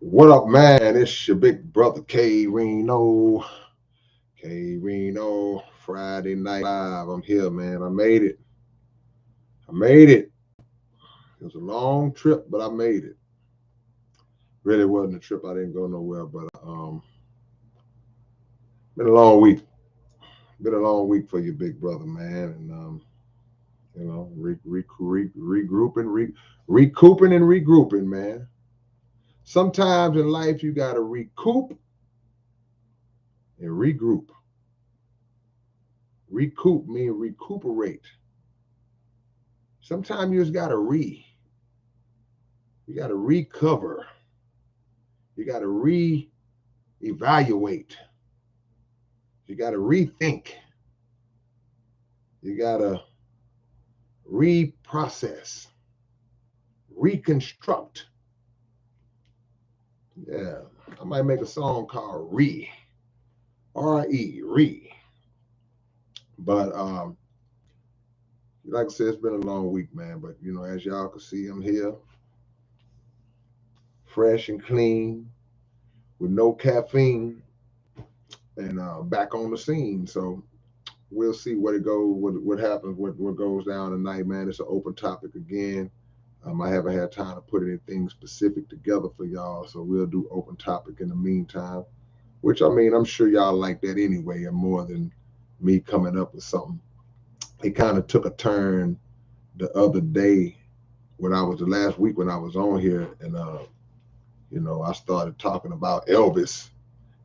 What up, man? It's your big brother K-Rino. K-Rino, Friday Night Live. I'm here, man. I made it. I made it. It was a long trip, but I made it. Really wasn't a trip. I didn't go nowhere, but been a long week. Been a long week for you, big brother, man. And regrouping, recouping and regrouping, man. Sometimes in life you gotta recoup and regroup. Recoup means recuperate. Sometimes you just gotta you gotta recover. You gotta re-evaluate. You gotta rethink. You gotta reprocess, reconstruct. Yeah, I might make a song called R-E, re. But like I said, it's been a long week, man. But as y'all can see, I'm here, fresh and clean, with no caffeine, and back on the scene. So we'll see what it goes, what happens, what goes down tonight, man. It's an open topic again. I haven't had time to put anything specific together for y'all, so we'll do open topic in the meantime. Which I mean, I'm sure y'all like that anyway, and more than me coming up with something. It kind of took a turn the other day when I was the last week when I was on here, and I started talking about Elvis,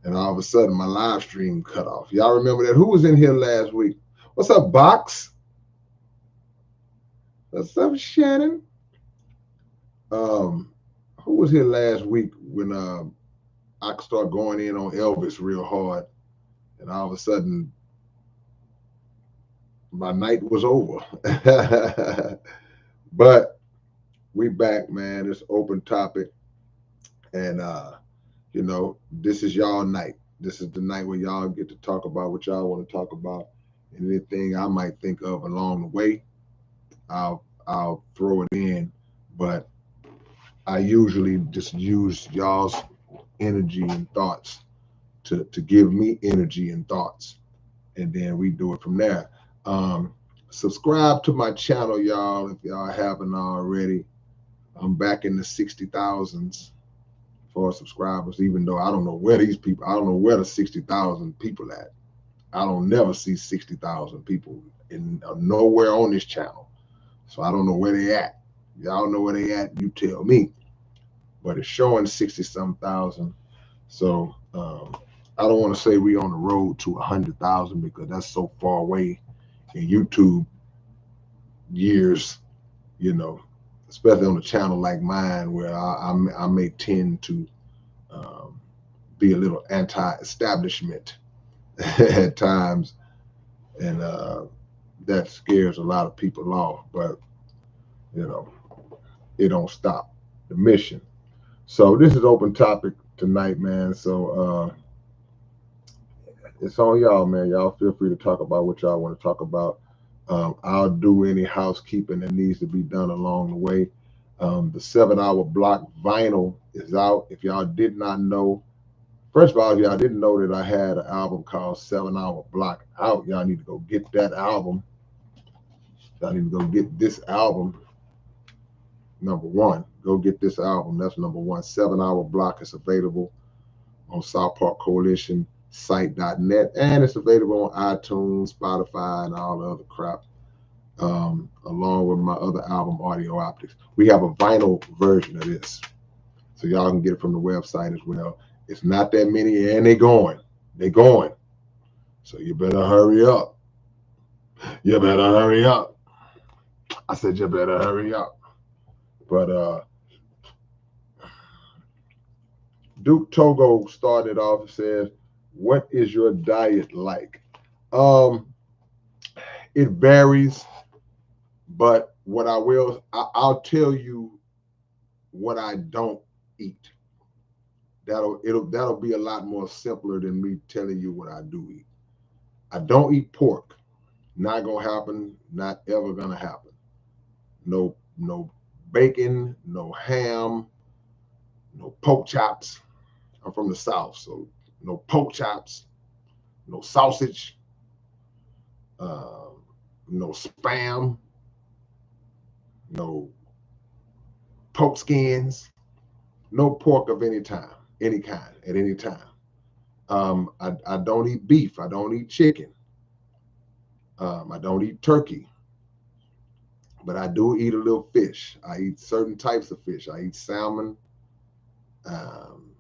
and all of a sudden my live stream cut off. Y'all remember that? Who was in here last week? What's up, Box? What's up, Shannon? Um, who was here last week when I started going in on Elvis real hard, and all of a sudden my night was over. But we back, man. It's open topic, and this is y'all night. This is the night where y'all get to talk about what y'all want to talk about, and anything I might think of along the way, I'll throw it in. But I usually just use y'all's energy and thoughts to give me energy and thoughts, and then we do it from there. Um, Subscribe to my channel, y'all, if y'all haven't already. I'm back in the 60,000s for subscribers, even though I don't know where I don't know where the 60,000 people at. I don't never see 60,000 people in nowhere on this channel. So I don't know where they at. Y'all know where they at, you tell me. But it's showing 60 some thousand. So I don't want to say we on the road to 100,000 because that's so far away in YouTube years, you know, especially on a channel like mine where I may tend to um, be a little anti-establishment at times, and that scares a lot of people off. But you know, it don't stop the mission. So this is open topic tonight, man. So it's on y'all, man. Y'all feel free to talk about what y'all want to talk about. I'll do any housekeeping that needs to be done along the way. The 7 hour block vinyl is out. If y'all did not know, first of all, if y'all didn't know that I had an album called 7 Hour Block out, y'all need to go get that album. Y'all need to go get this album. Number one, go get this album. That's number one. 7 Hour Block is available on South Park Coalition site.net, and it's available on iTunes, Spotify, and all the other crap, along with my other album, Audio Optics. We have a vinyl version of this, so y'all can get it from the website as well. It's not that many, and they're going. They're going. So you better hurry up. You better hurry up. I said you better hurry up. But Duke Togo started off and says, "What is your diet like?" Um, it varies, but I'll tell you what I don't eat. That'll be a lot more simpler than me telling you what I do eat. I don't eat pork. Not gonna happen. Not ever gonna happen. No bacon, no ham, no pork chops. I'm from the South, so no pork chops, no sausage, um, no spam, no pork skins, no pork of any time, any kind, at any time. I don't eat beef. I don't eat chicken. I don't eat turkey, but I do eat a little fish. I eat certain types of fish. I eat salmon, um,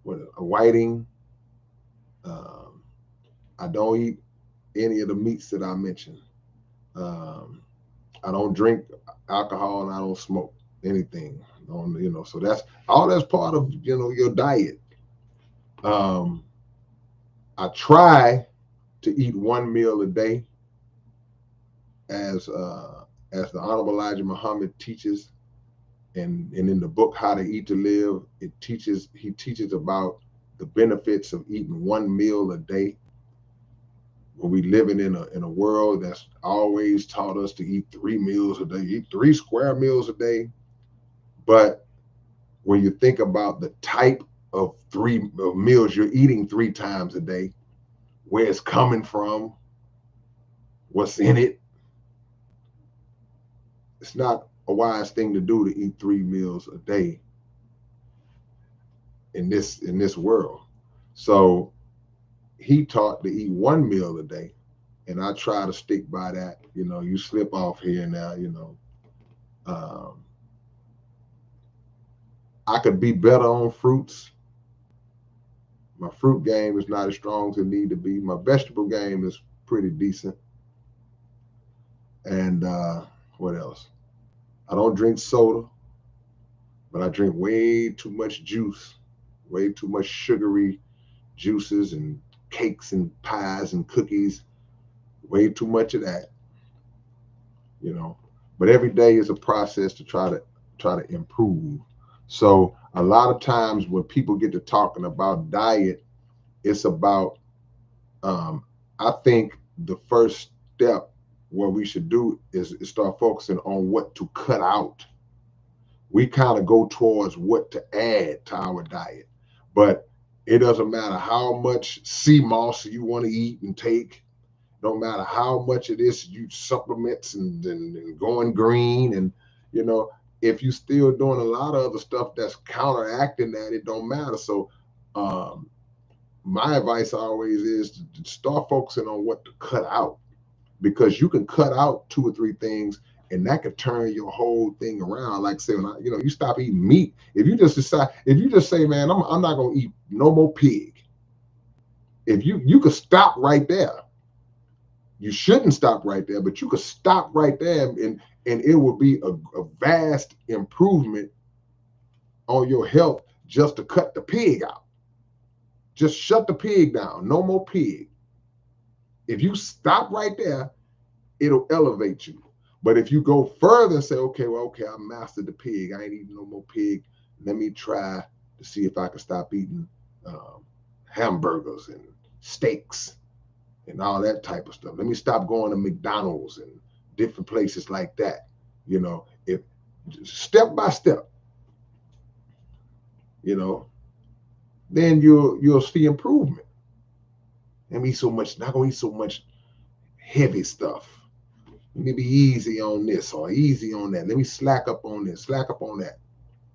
what a whiting. Um, I don't eat any of the meats that I mentioned. Um, I don't drink alcohol and I don't smoke anything. So that's part of your diet. Um, I try to eat one meal a day, as as the Honorable Elijah Muhammad teaches, and in the book How to Eat to Live, he teaches about the benefits of eating one meal a day. When we living in a world that's always taught us to eat 3 meals a day, eat 3 square meals a day, but when you think about the type of meals you're eating 3 times a day, where it's coming from, what's in it, it's not a wise thing to do to eat 3 meals a day in this world. So he taught to eat one meal a day, and I try to stick by that. You slip off here and there. Um, I could be better on fruits. My fruit game is not as strong as it need to be. My vegetable game is pretty decent. And what else? I don't drink soda, but I drink way too much juice, way too much sugary juices and cakes and pies and cookies, way too much of that, you know. But every day is a process to try to improve. So a lot of times when people get to talking about diet, it's about I think the first step what we should do is start focusing on what to cut out. We kind of go towards what to add to our diet, but it doesn't matter how much sea moss you want to eat and take. No matter how much of this you supplements and going green, and you know if you still doing a lot of other stuff that's counteracting that, it don't matter. So um, my advice always is to start focusing on what to cut out, because you can cut out 2 or 3 things and that could turn your whole thing around. Like say, when you stop eating meat, if you just say, man, I'm not gonna eat no more pig. If you could stop right there. You shouldn't stop right there, but you could stop right there, and it will be a vast improvement on your health just to cut the pig out. Just shut the pig down. No more pig. If you stop right there, it'll elevate you. But if you go further and say, okay, I mastered the pig. I ain't eating no more pig. Let me try to see if I can stop eating hamburgers and steaks and all that type of stuff. Let me stop going to McDonald's and different places like that. If step by step, you know, then you'll see improvement. And not gonna eat so much heavy stuff. Let me be easy on this or easy on that. Let me slack up on this, slack up on that.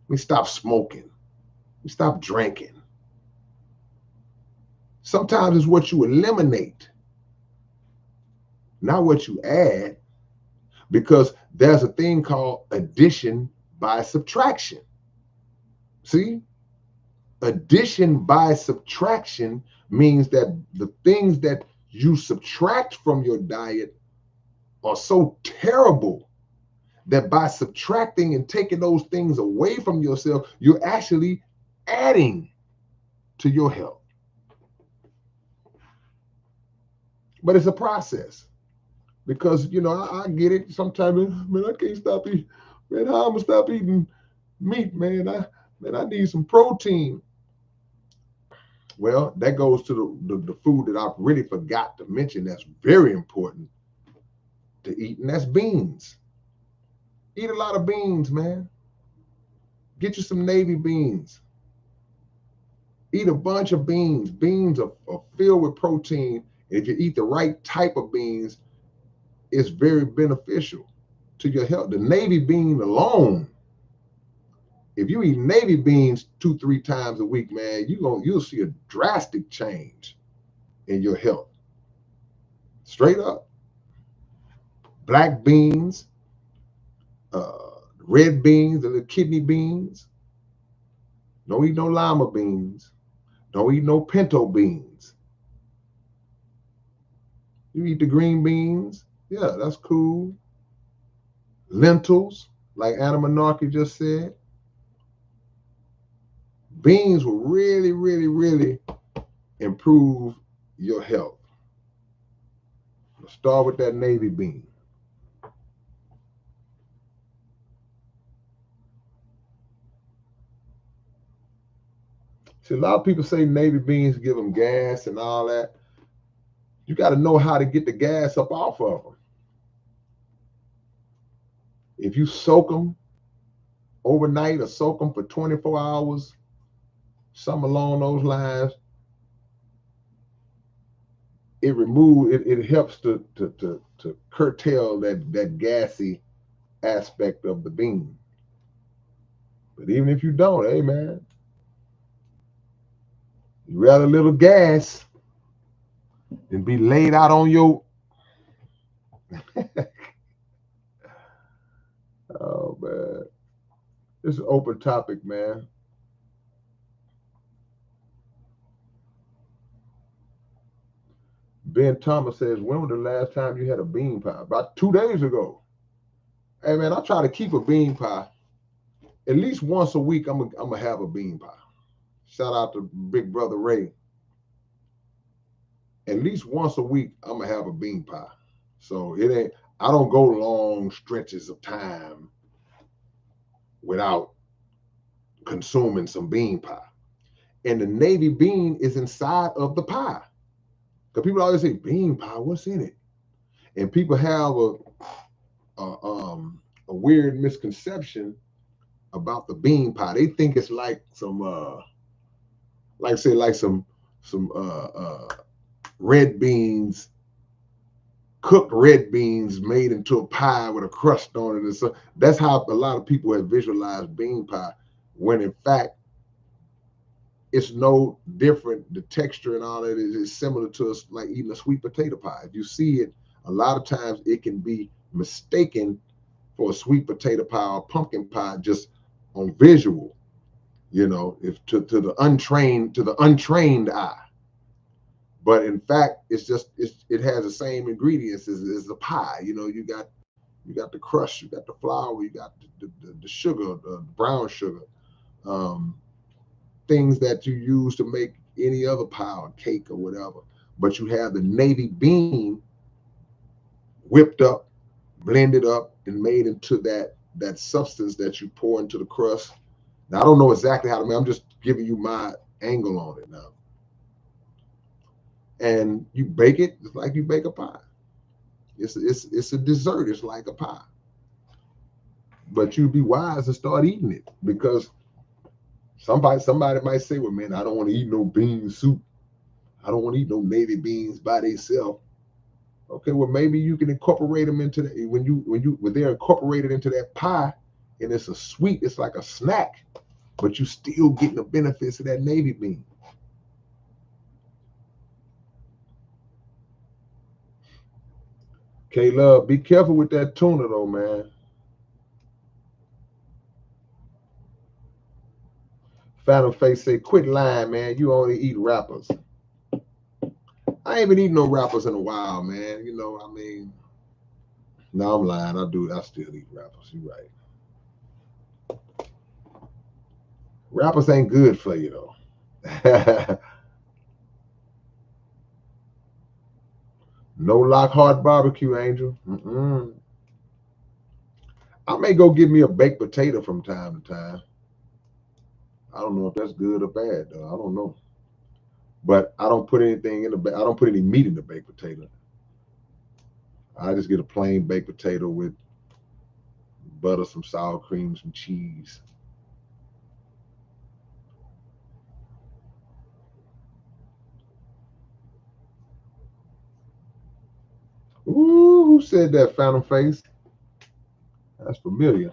Let me stop smoking. Let me stop drinking. Sometimes it's what you eliminate, not what you add, because there's a thing called addition by subtraction. See? Addition by subtraction means that the things that you subtract from your diet are so terrible that by subtracting and taking those things away from yourself, you're actually adding to your health. But it's a process, because I get it. Sometimes, man, I can't stop eating. Man, how I'm gonna stop eating meat, man? I need some protein. Well, that goes to the food that I really forgot to mention that's very important to eat, and that's beans. Eat a lot of beans, man. Get you some navy beans. Eat a bunch of beans. Beans are filled with protein. If you eat the right type of beans, it's very beneficial to your health. The navy bean alone, if you eat navy beans 2-3 times a week, man, you'll see a drastic change in your health. Straight up. Black beans, red beans, and the kidney beans. Don't eat no lima beans. Don't eat no pinto beans. You eat the green beans. Yeah, that's cool. Lentils, like Anna Monarchy just said. Beans will really, really, really improve your health. Let's start with that navy bean. See, a lot of people say navy beans give them gas and all that. You got to know how to get the gas up off of them. If you soak them overnight or soak them for 24 hours, something along those lines, it helps to curtail that gassy aspect of the bean. But even if you don't, hey man, you rather a little gas than be laid out on your oh man. This is an open topic, man. Ben Thomas says, when was the last time you had a bean pie? About 2 days ago. Hey man, I try to keep a bean pie. At least once a week, I'm gonna have a bean pie. Shout out to Big Brother Ray. At least once a week, I'm gonna have a bean pie. So it ain't. I don't go long stretches of time without consuming some bean pie. And the navy bean is inside of the pie. Because people always say bean pie, what's in it? And people have a weird misconception about the bean pie. They think it's like some red beans, cooked red beans made into a pie with a crust on it. And so that's how a lot of people have visualized bean pie, when in fact it's no different. The texture and all that is similar to us like eating a sweet potato pie. If you see it, a lot of times it can be mistaken for a sweet potato pie or pumpkin pie just on visual, if to the untrained eye. But in fact, it has the same ingredients as the pie. You got the crust, you got the flour, you got the sugar, the brown sugar, things that you use to make any other pie or cake or whatever. But you have the navy bean whipped up, blended up, and made into that substance that you pour into the crust. Now I don't know exactly how to make. I'm just giving you my angle on it now. And you bake it just like you bake a pie. It's a dessert. It's like a pie. But you'd be wise to start eating it, because somebody might say, well, man, I don't want to eat no bean soup. I don't want to eat no navy beans by themselves. Okay, well, maybe you can incorporate them into when they're incorporated into that pie, and it's a sweet, it's like a snack, but you still getting the benefits of that navy bean. K-Love, be careful with that tuna though, man. Phantom Face say, quit lying, man. You only eat rappers. I ain't been eating no rappers in a while, man. I mean, no, I'm lying. I still eat rappers. You're right. Rappers ain't good for you though. No Lockhart barbecue, Angel. I may go get me a baked potato from time to time. I don't know if that's good or bad though. I don't know. But I don't put anything in I don't put any meat in the baked potato. I just get a plain baked potato with butter, some sour cream, some cheese. Ooh, who said that, Phantom Face? That's familiar.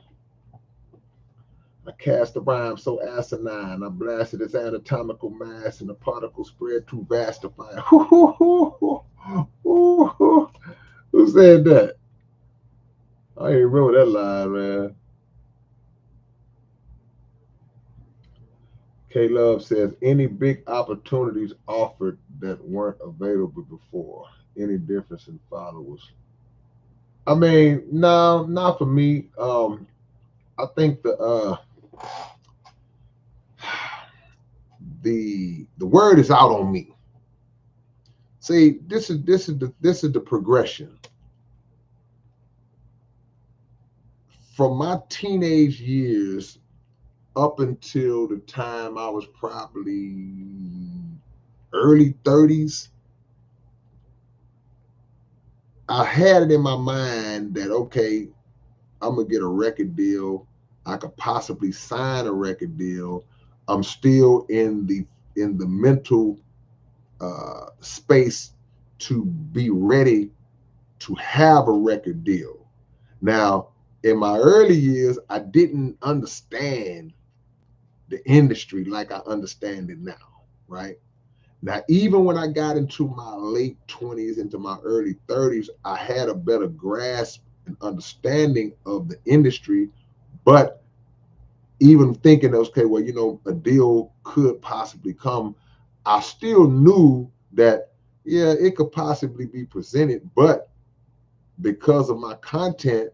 I cast a rhyme so asinine, I blasted its anatomical mass, and the particles spread too vast to find. Who said that? I ain't remember that line, man. K Love says, any big opportunities offered that weren't available before? Any difference in followers? I mean, no, not for me. I think the word is out on me. See, this is the progression. From my teenage years up until the time I was probably early 30s, I had it in my mind that, okay, I'm gonna get a record deal. I could possibly sign a record deal. I'm still in the mental space to be ready to have a record deal. Now, in my early years, I didn't understand the industry like I understand it now, right? Now, even when I got into my late 20s, into my early 30s, I had a better grasp and understanding of the industry. But even thinking, okay, well, a deal could possibly come, I still knew that, yeah, it could possibly be presented. But because of my content,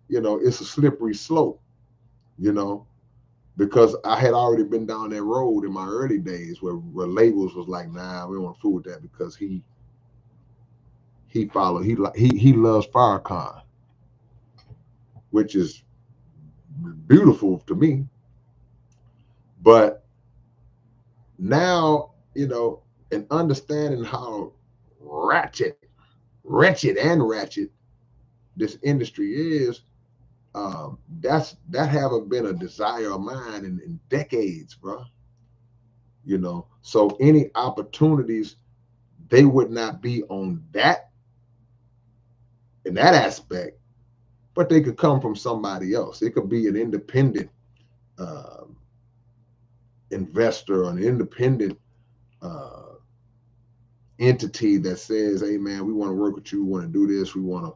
it's a slippery slope, you know, because I had already been down that road in my early days where labels was like, nah, we don't want to fool with that because he loves Farrakhan, which is beautiful to me. But now, and understanding how wretched and ratchet this industry is, that haven't been a desire of mine in decades, bro. So any opportunities, they would not be on that in that aspect, but they could come from somebody else. It could be an independent uh, investor or an independent uh, entity that says, "Hey, man, we want to work with you. We want to do this. We want to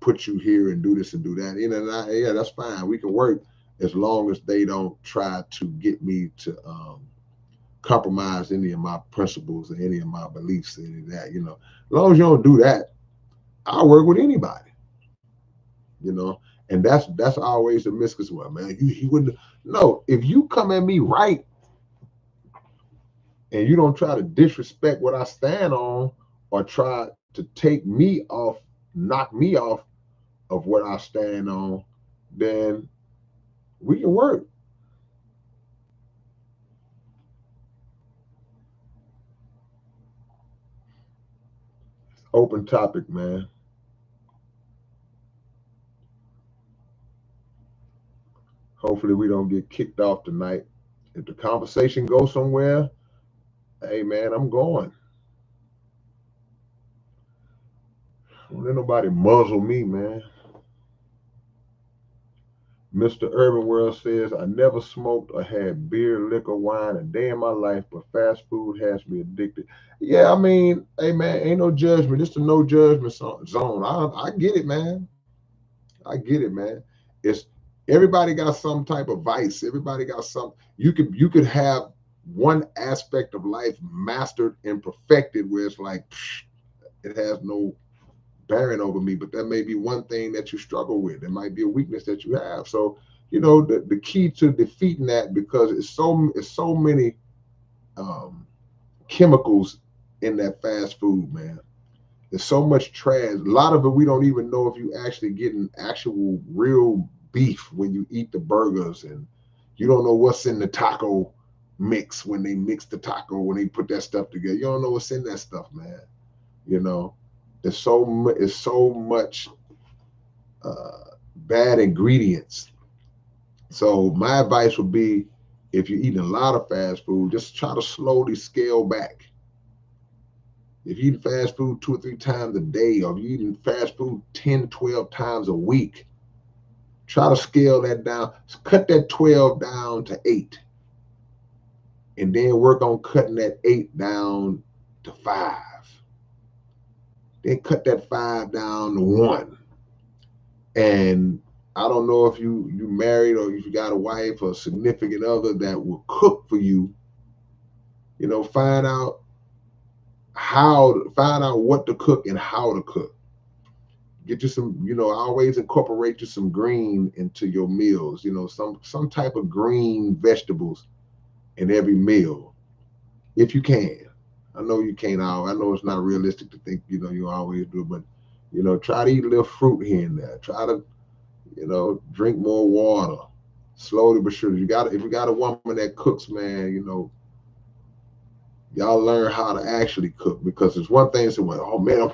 put you here and do this and do that." Yeah, that's fine. We can work as long as they don't try to get me to compromise any of my principles or any of my beliefs, any of that. As long as you don't do that, I'll work with anybody. You know, and that's always the misconception. Well, man, you wouldn't. No, if you come at me right and you don't try to disrespect what I stand on or try to take me off, knock me off of what I stand on, then we can work. Open topic, man. Hopefully we don't get kicked off tonight. If the conversation goes somewhere, hey man, I'm going. Don't let nobody muzzle me, man. Mr. Urban World says, I never smoked or had beer, liquor, wine a day in my life, but fast food has me addicted. Yeah, I mean, hey man, ain't no judgment. It's the no judgment zone. I get it, man. I get it, man. It's everybody got some type of vice. Everybody got some. You could have one aspect of life mastered and perfected where it's like it has no bearing over me, but that may be one thing that you struggle with. It might be a weakness that you have. So, the key to defeating that, because it's so many um, chemicals in that fast food, man. There's so much trash. A lot of it we don't even know if you actually getting actual real beef when you eat the burgers, and you don't know what's in the taco mix when they mix the taco, when they put that stuff together. You don't know what's in that stuff, man. You know, it's so much bad ingredients. So my advice would be, if you're eating a lot of fast food, just try to slowly scale back. If you're eating fast food 2 or 3 times a day, or if you're eating fast food 10, 12 times a week, try to scale that down. Cut that 12 down to 8. And then work on cutting that 8 down to 5. Then cut that 5 down to 1. And I don't know if you married or if you got a wife or a significant other that will cook for you. Find out what to cook and how to cook. Get you some, always incorporate you some green into your meals. Some type of green vegetables in every meal, if you can. I know you can't. I know it's not realistic to think you always do, but try to eat a little fruit here and there. Try to drink more water, slowly but surely. If you got a woman that cooks, man, y'all learn how to actually cook, because it's one thing to say, well, oh man,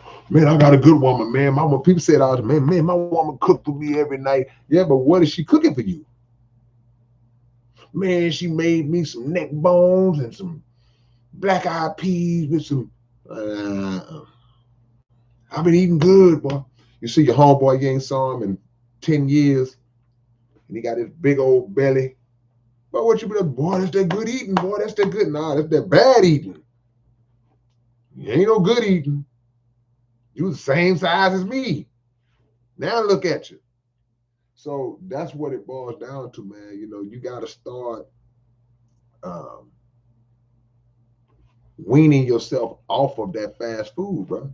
I got a good woman, man. People say it all the time, man, my woman cook for me every night. Yeah, but what is she cooking for you? Man, she made me some neck bones and some black eyed peas with some. I've been eating good, boy. You see your homeboy, you ain't saw him in 10 years, and he got this big old belly. But what you be like, boy, that's that good eating, boy. That's that good. Nah, that's that bad eating. You ain't no good eating. You the same size as me. Now look at you. So that's what it boils down to, man. You got to start weaning yourself off of that fast food, bro.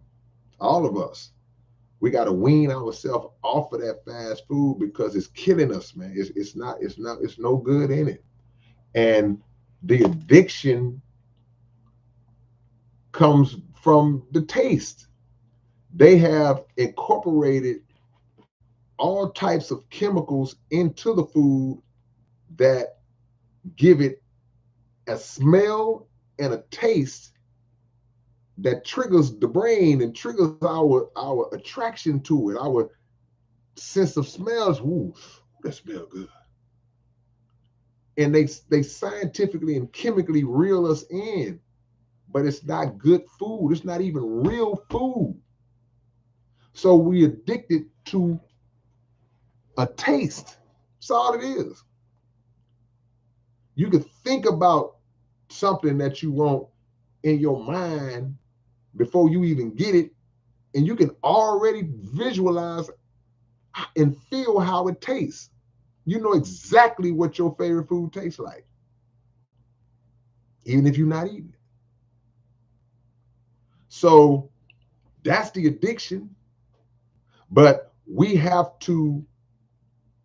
All of us. We got to wean ourselves off of that fast food because it's killing us, man. It's no good in it. And the addiction comes from the taste. They have incorporated all types of chemicals into the food that give it a smell and a taste that triggers the brain and triggers our attraction to it, our sense of smells. Ooh, that smells good. And they scientifically and chemically reel us in, but it's not good food. It's not even real food. So we addicted to a taste. That's all it is. You could think about something that you want in your mind before you even get it, and you can already visualize and feel how it tastes. You know exactly what your favorite food tastes like, even if you're not eating it. So that's the addiction. But we have to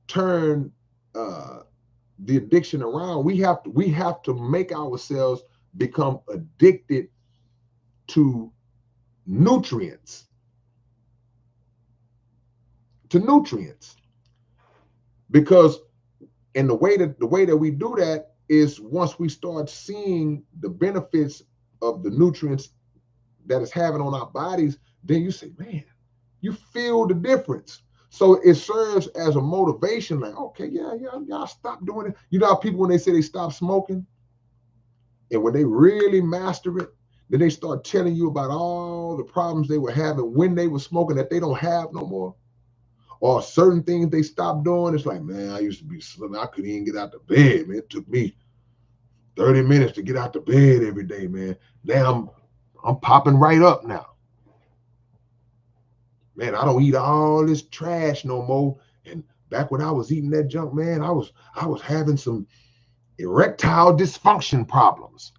turn the addiction around. We have to make ourselves become addicted to nutrients. Because the way that we do that is once we start seeing the benefits of the nutrients that it's having on our bodies, then you say, man, you feel the difference. So it serves as a motivation, like, okay, yeah, y'all stop doing it. You know how people, when they say they stop smoking, and when they really master it, then they start telling you about all the problems they were having when they were smoking that they don't have no more. Or certain things they stopped doing. It's like, man, I used to be slim. I couldn't even get out of bed, man. It took me 30 minutes to get out of bed every day, man. Now I'm popping right up now. Man, I don't eat all this trash no more. And back when I was eating that junk, man, I was having some erectile dysfunction problems.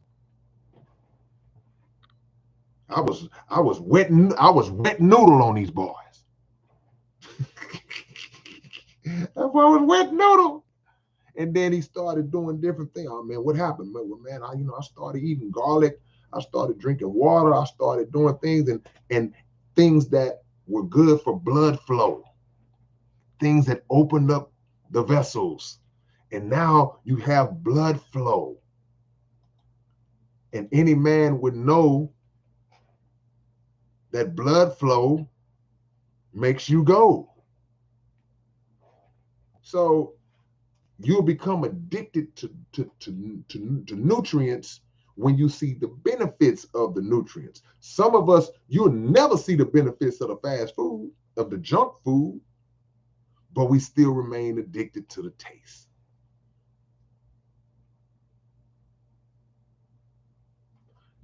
I was wet noodle on these boys. That boy was wet noodle. And then he started doing different things. Oh man, what happened? Man, I started eating garlic. I started drinking water. I started doing things and things that were good for blood flow. Things that opened up the vessels. And now you have blood flow. And any man would know that blood flow makes you go. So you'll become addicted to nutrients when you see the benefits of the nutrients. Some of us, you'll never see the benefits of the fast food, of the junk food, but we still remain addicted to the taste.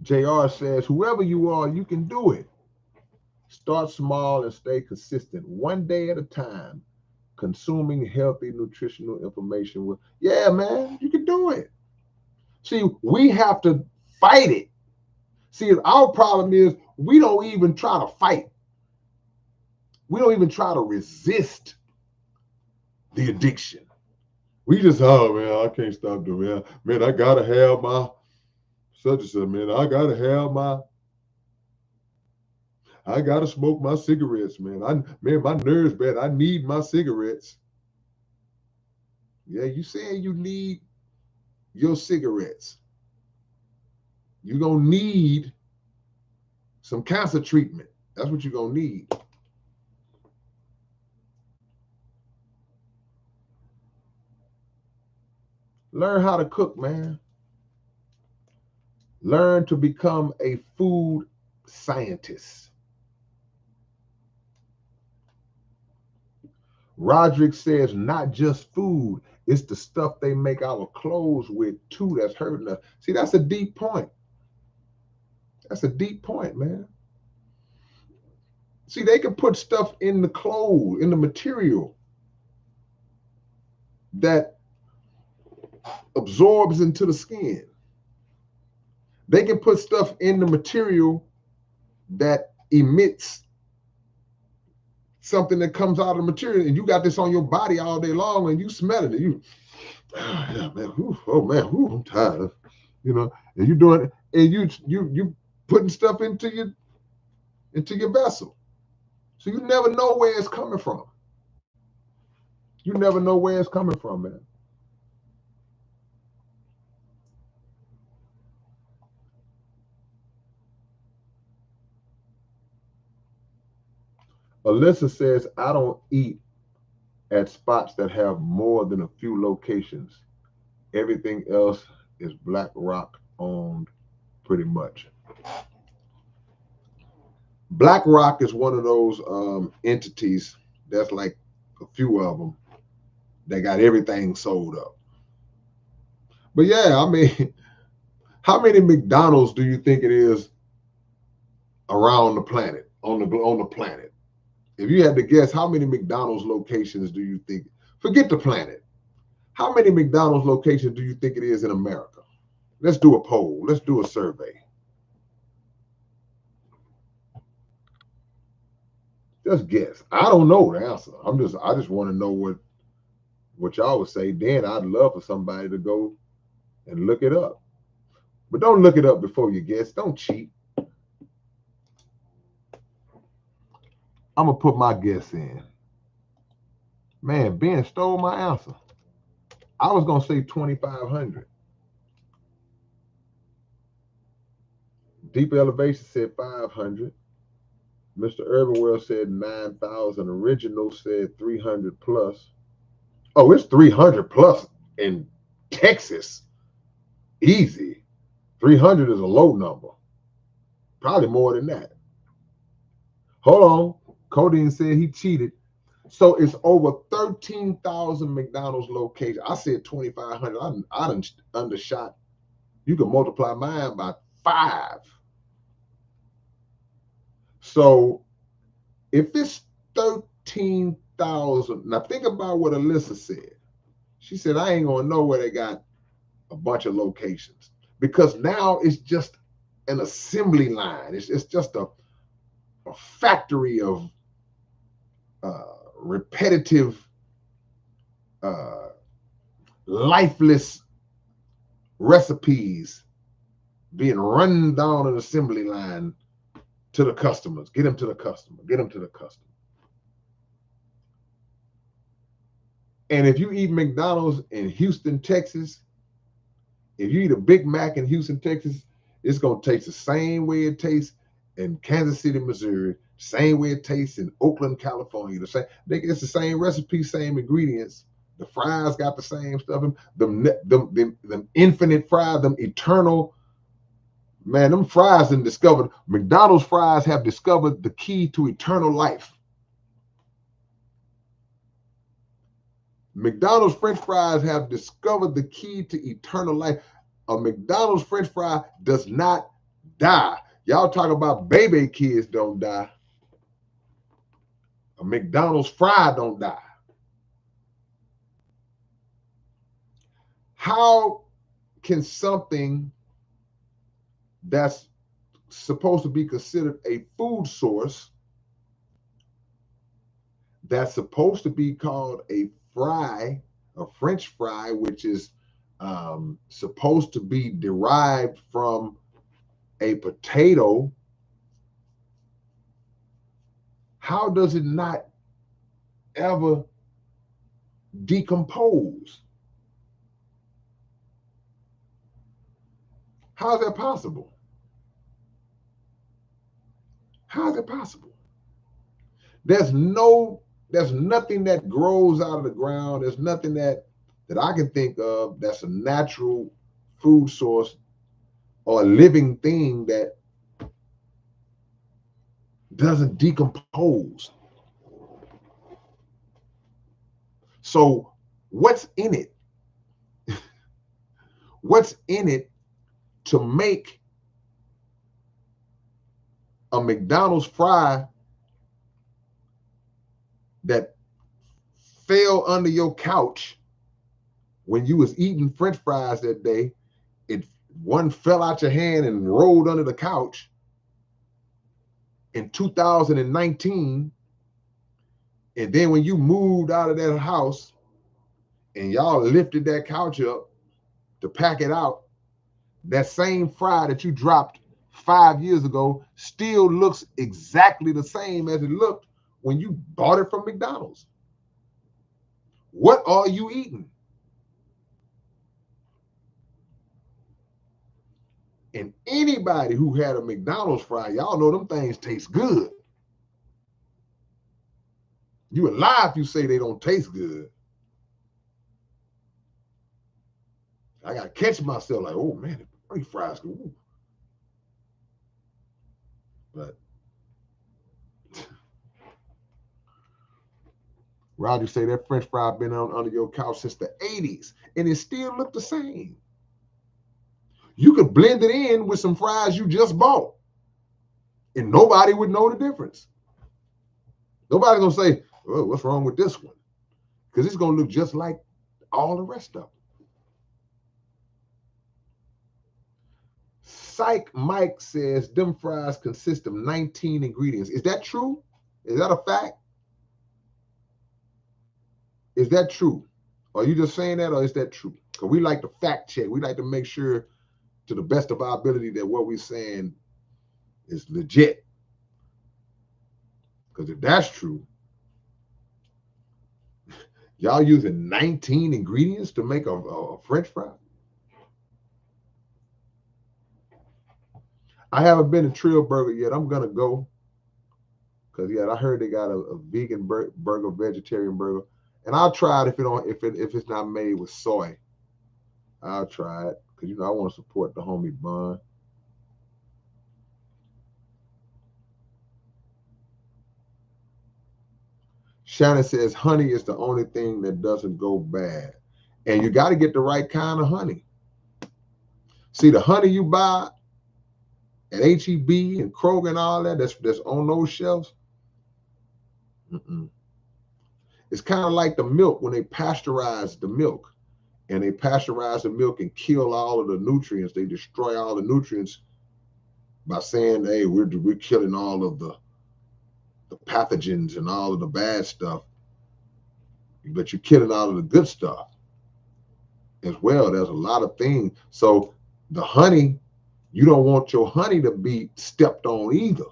JR says, whoever you are, you can do it. Start small and stay consistent, one day at a time, consuming healthy nutritional information. Yeah, man, you can do it. See, we have to fight it. See, our problem is we don't even try to fight. We don't even try to resist the addiction. We just, oh man, I can't stop doing it. Man, I gotta have my such and such, man. I gotta smoke my cigarettes, man. Man, my nerves bad. I need my cigarettes. Yeah, you saying you need your cigarettes. You're gonna need some cancer treatment. That's what you're gonna need. Learn how to cook, man. Learn to become a food scientist. Roderick says, not just food, it's the stuff they make our clothes with too that's hurting us. See, that's a deep point. That's a deep point, man. See, they can put stuff in the clothes, in the material that absorbs into the skin. They can put stuff in the material that emits something that comes out of the material, and you got this on your body all day long, and you smell it, and you, oh, yeah, man, oh man, I'm tired, and you're doing it, and you putting stuff into your vessel, so you never know where it's coming from. You never know where it's coming from, man. Alyssa says, I don't eat at spots that have more than a few locations. Everything else is Black Rock owned pretty much. Black Rock is one of those entities that's like a few of them that got everything sold up. But yeah, I mean, how many McDonald's do you think it is around the planet, on the planet? If you had to guess, how many McDonald's locations do you think? Forget the planet. How many McDonald's locations do you think it is in America? Let's do a poll. Let's do a survey. Just guess. I don't know the answer. I just want to know what y'all would say. Then I'd love for somebody to go and look it up. But don't look it up before you guess. Don't cheat. I'm going to put my guess in. Man, Ben stole my answer. I was going to say 2,500. Deep Elevation said 500. Mr. Urban World said 9,000. Original said 300 plus. Oh, it's 300 plus in Texas. Easy. 300 is a low number. Probably more than that. Hold on. Codeine said he cheated. So it's over 13,000 McDonald's locations. I said 2,500. I done undershot. You can multiply mine by 5. So if it's 13,000, now think about what Alyssa said. She said, I ain't gonna know where they got a bunch of locations, because now it's just an assembly line. It's just a factory of repetitive, lifeless recipes being run down an assembly line to the customers. Get them to the customer. Get them to the customer. And if you eat McDonald's in Houston, Texas, if you eat a Big Mac in Houston, Texas, it's going to taste the same way it tastes in Kansas City, Missouri, same way it tastes in Oakland, California. It's the same recipe, same ingredients. The fries got the same stuff. Them infinite fries, them eternal Man, them fries and discovered, McDonald's fries have discovered the key to eternal life. McDonald's French fries have discovered the key to eternal life. A McDonald's French fry does not die. Y'all talk about baby kids don't die. A McDonald's fry don't die. How can something that's supposed to be considered a food source, that's supposed to be called a fry, a French fry, which is supposed to be derived from a potato, how does it not ever decompose? How is that possible? How is it possible? There's nothing that grows out of the ground. There's nothing that I can think of that's a natural food source or a living thing that doesn't decompose. So what's in it? What's in it to make a McDonald's fry that fell under your couch when you was eating French fries that day? One fell out your hand and rolled under the couch in 2019. And then when you moved out of that house and y'all lifted that couch up to pack it out, that same fry that you dropped 5 years ago still looks exactly the same as it looked when you bought it from McDonald's. What are you eating? And anybody who had a McDonald's fry, y'all know them things taste good. You a lie if you say they don't taste good. I gotta catch myself like, oh man, French fries good. Ooh. But Roger say that French fry been under your couch since the 80s and it still look the same. You could blend it in with some fries you just bought and nobody would know the difference. Nobody's gonna say, oh, what's wrong with this one? Because it's gonna look just like all the rest of them. Psych Mike says them fries consist of 19 ingredients. Is that true? Is that a fact? Is that true? Are you just saying that, or is that true? Because we like to fact check. We like to make sure to the best of our ability that what we're saying is legit. Because if that's true, y'all using 19 ingredients to make a French fry? I haven't been to Trill Burger yet. I'm gonna go because I heard they got a vegan burger, vegetarian burger, and I'll try it if it's not made with soy. I'll try it because I want to support the homie Bun. Shannon says honey is the only thing that doesn't go bad, and you got to get the right kind of honey. See, the honey you buy at HEB and Kroger and all that that's on those shelves. It's kind of like the milk when they pasteurize the milk, and they pasteurize the milk and kill all of the nutrients. They destroy all the nutrients by saying, "Hey, we're killing all of the pathogens and all of the bad stuff, but you're killing all of the good stuff as well." There's a lot of things. So the honey, you don't want your honey to be stepped on either.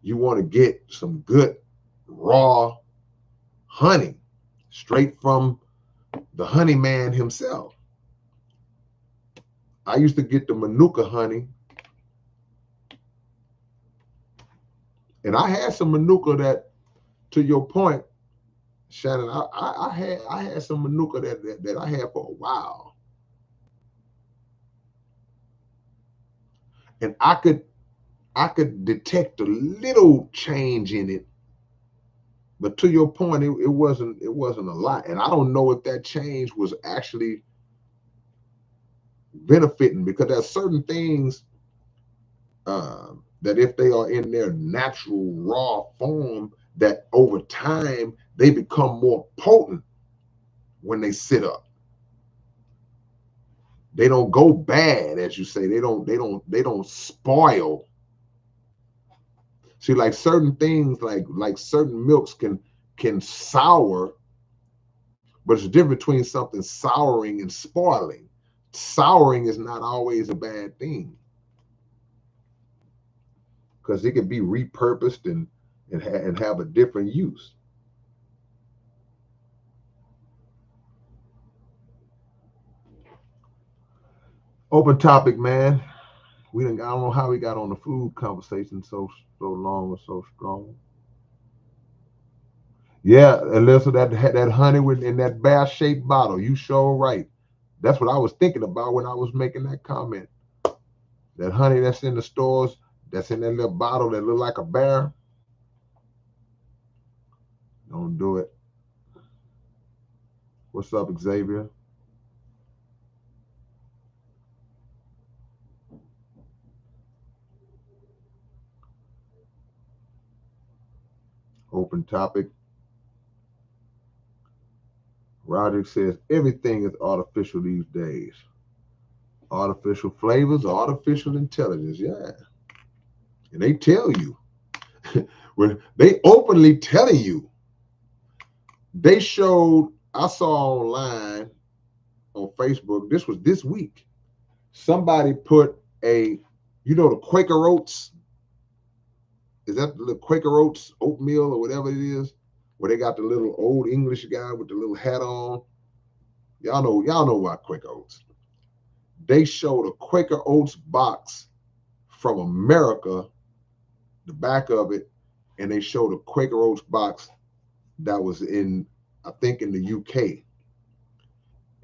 You want to get some good raw honey straight from the honey man himself. I used to get the Manuka honey, and I had some Manuka that, to your point, Shannon, I had some Manuka that I had for a while. And I could detect a little change in it, but to your point, it wasn't a lot. And I don't know if that change was actually benefiting, because there's certain things that if they are in their natural raw form, that over time they become more potent when they sit up. They don't go bad, as you say. They don't spoil. See, like certain things, like certain milks can sour, but it's a difference between something souring and spoiling. Souring is not always a bad thing, because it can be repurposed and have a different use. Open topic, man. I don't know how we got on the food conversation so long or so strong. Yeah, and listen, that honey in that bear shaped bottle. You sure right. That's what I was thinking about when I was making that comment. That honey that's in the stores, that's in that little bottle that look like a bear. Don't do it. What's up, Xavier? Open topic. Roger says everything is artificial these days. Artificial flavors, artificial intelligence. Yeah. And they tell you, when they openly telling you. They showed, I saw online on Facebook, this was this week. Somebody put the Quaker Oats, is that the Quaker Oats oatmeal or whatever it is, where they got the little old English guy with the little hat on? Y'all know why Quaker Oats. They showed a Quaker Oats box from America, the back of it, and they showed a Quaker Oats box that was I think in the UK.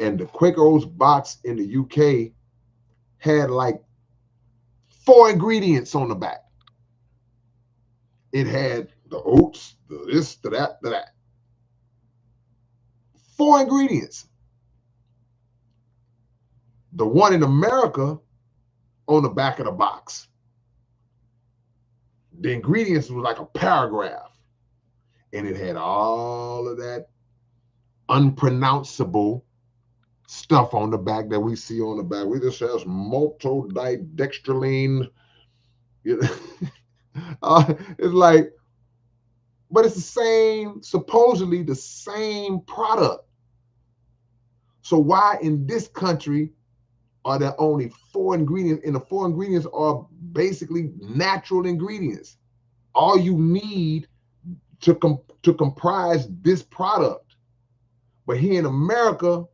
And the Quaker Oats box in the UK had like 4 ingredients on the back. It had the oats, the this, the that, the that. 4 ingredients. The one in America on the back of the box, the ingredients was like a paragraph, and it had all of that unpronounceable stuff on the back that we see on the back. We just says maltodextroline. You know? It's like, but it's the same, supposedly the same product. So why in this country are there only 4 ingredients? And the 4 ingredients are basically natural ingredients. All you need to comprise this product. But here in America,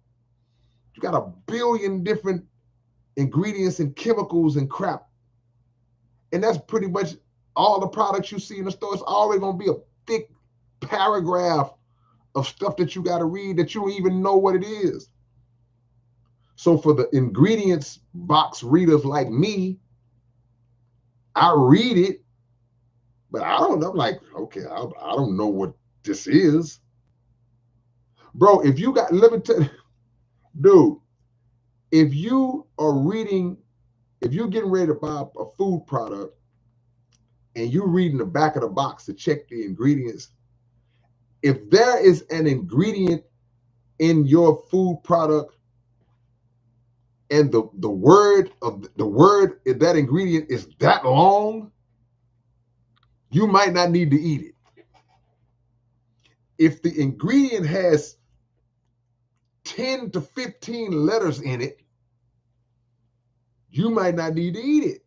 you got a billion different ingredients and chemicals and crap. And that's pretty much all the products you see in the store. It's always going to be a thick paragraph of stuff that you got to read that you don't even know what it is. So for the ingredients box readers like me, I read it, but I don't know. I'm like, okay, I don't know what this is. Bro, let me tell you, dude, if you are reading, if you're getting ready to buy a food product and you're reading the back of the box to check the ingredients, if there is an ingredient in your food product and the word in that ingredient is that long, you might not need to eat it. If the ingredient has 10 to 15 letters in it, you might not need to eat it.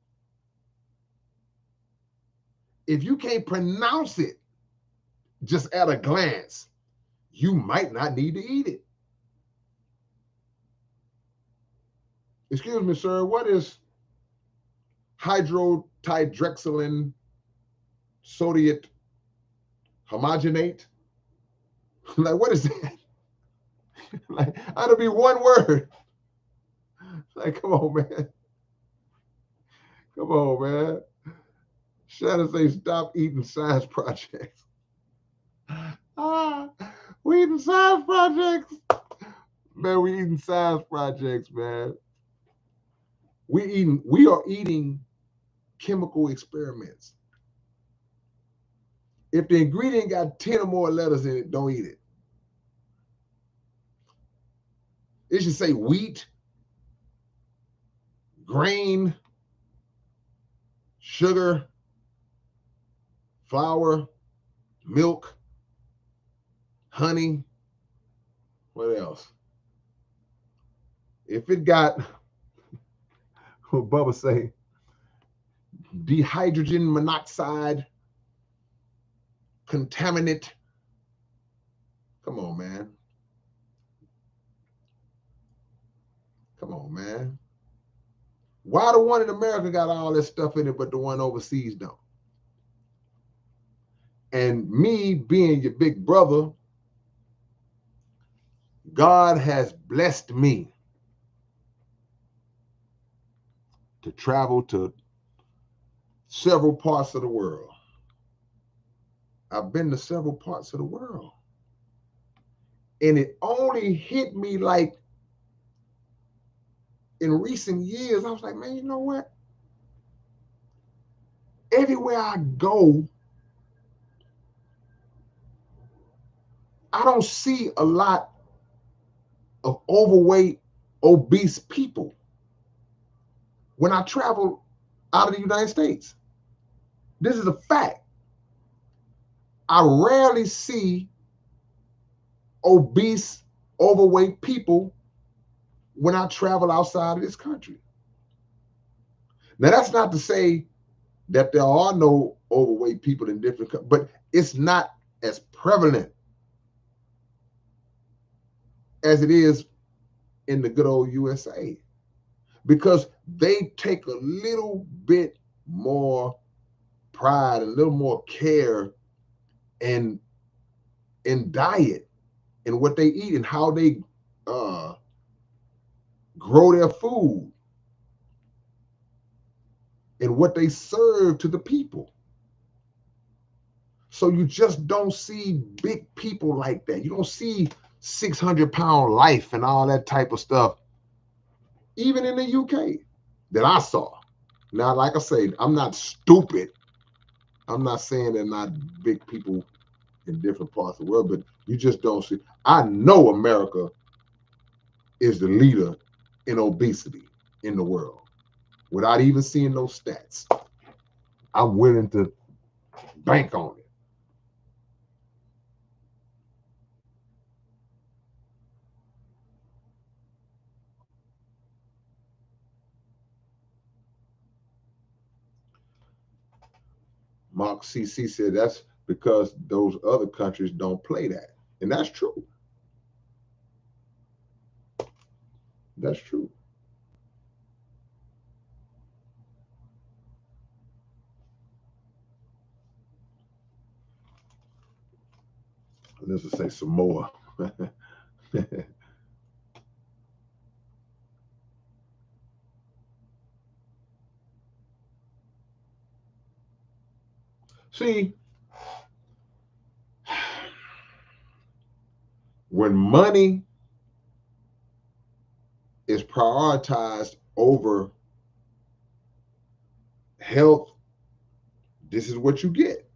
If you can't pronounce it just at a glance, you might not need to eat it. Excuse me, sir, what is hydrotidrexylin sodiate homogenate? Like, what is that? Like, that'll be one word. Like, come on, man. Come on, man. Shannon say stop eating science projects. Ah, we eating science projects. Man, we eating science projects, man. We are eating chemical experiments. If the ingredient got 10 or more letters in it, don't eat it. It should say wheat, grain, sugar, flour, milk, honey. What else? If it got, what Bubba say, dihydrogen monoxide, contaminant. Come on, man. Come on, man. Why the one in America got all this stuff in it, but the one overseas don't? And me being your big brother, God has blessed me to travel to several parts of the world. I've been to several parts of the world. And it only hit me like in recent years, I was like, man, you know what? Everywhere I go, I don't see a lot of overweight, obese people when I travel out of the United States. This is a fact. I rarely see obese, overweight people when I travel outside of this country. Now, that's not to say that there are no overweight people in different countries, but it's not as prevalent as it is in the good old USA, because they take a little bit more pride, a little more care in diet and what they eat and how they grow their food and what they serve to the people. So you just don't see big people like that. You don't see 600-pound life and all that type of stuff, even in the UK that I saw. Now, like I say, I'm not stupid. I'm not saying they're not big people in different parts of the world, but you just don't see. I know America is the leader in obesity in the world without even seeing those stats. I'm willing to bank on it. Mark CC said that's because those other countries don't play that. And that's true. That's true. Let's just say Samoa. See, when money is prioritized over health, this is what you get.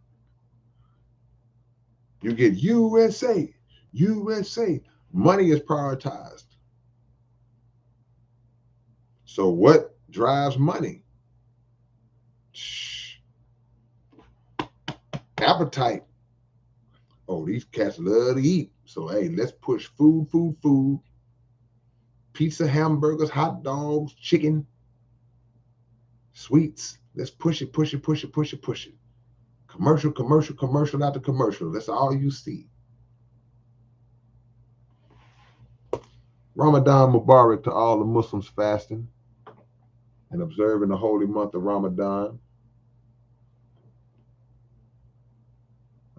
You get USA, USA. Money is prioritized. So what drives money? Appetite. Oh, these cats love to eat. So, hey, let's push food, food, food. Pizza, hamburgers, hot dogs, chicken, sweets. Let's push it, push it, push it, push it, push it. Commercial, commercial, commercial after commercial. That's all you see. Ramadan Mubarak to all the Muslims fasting and observing the holy month of Ramadan.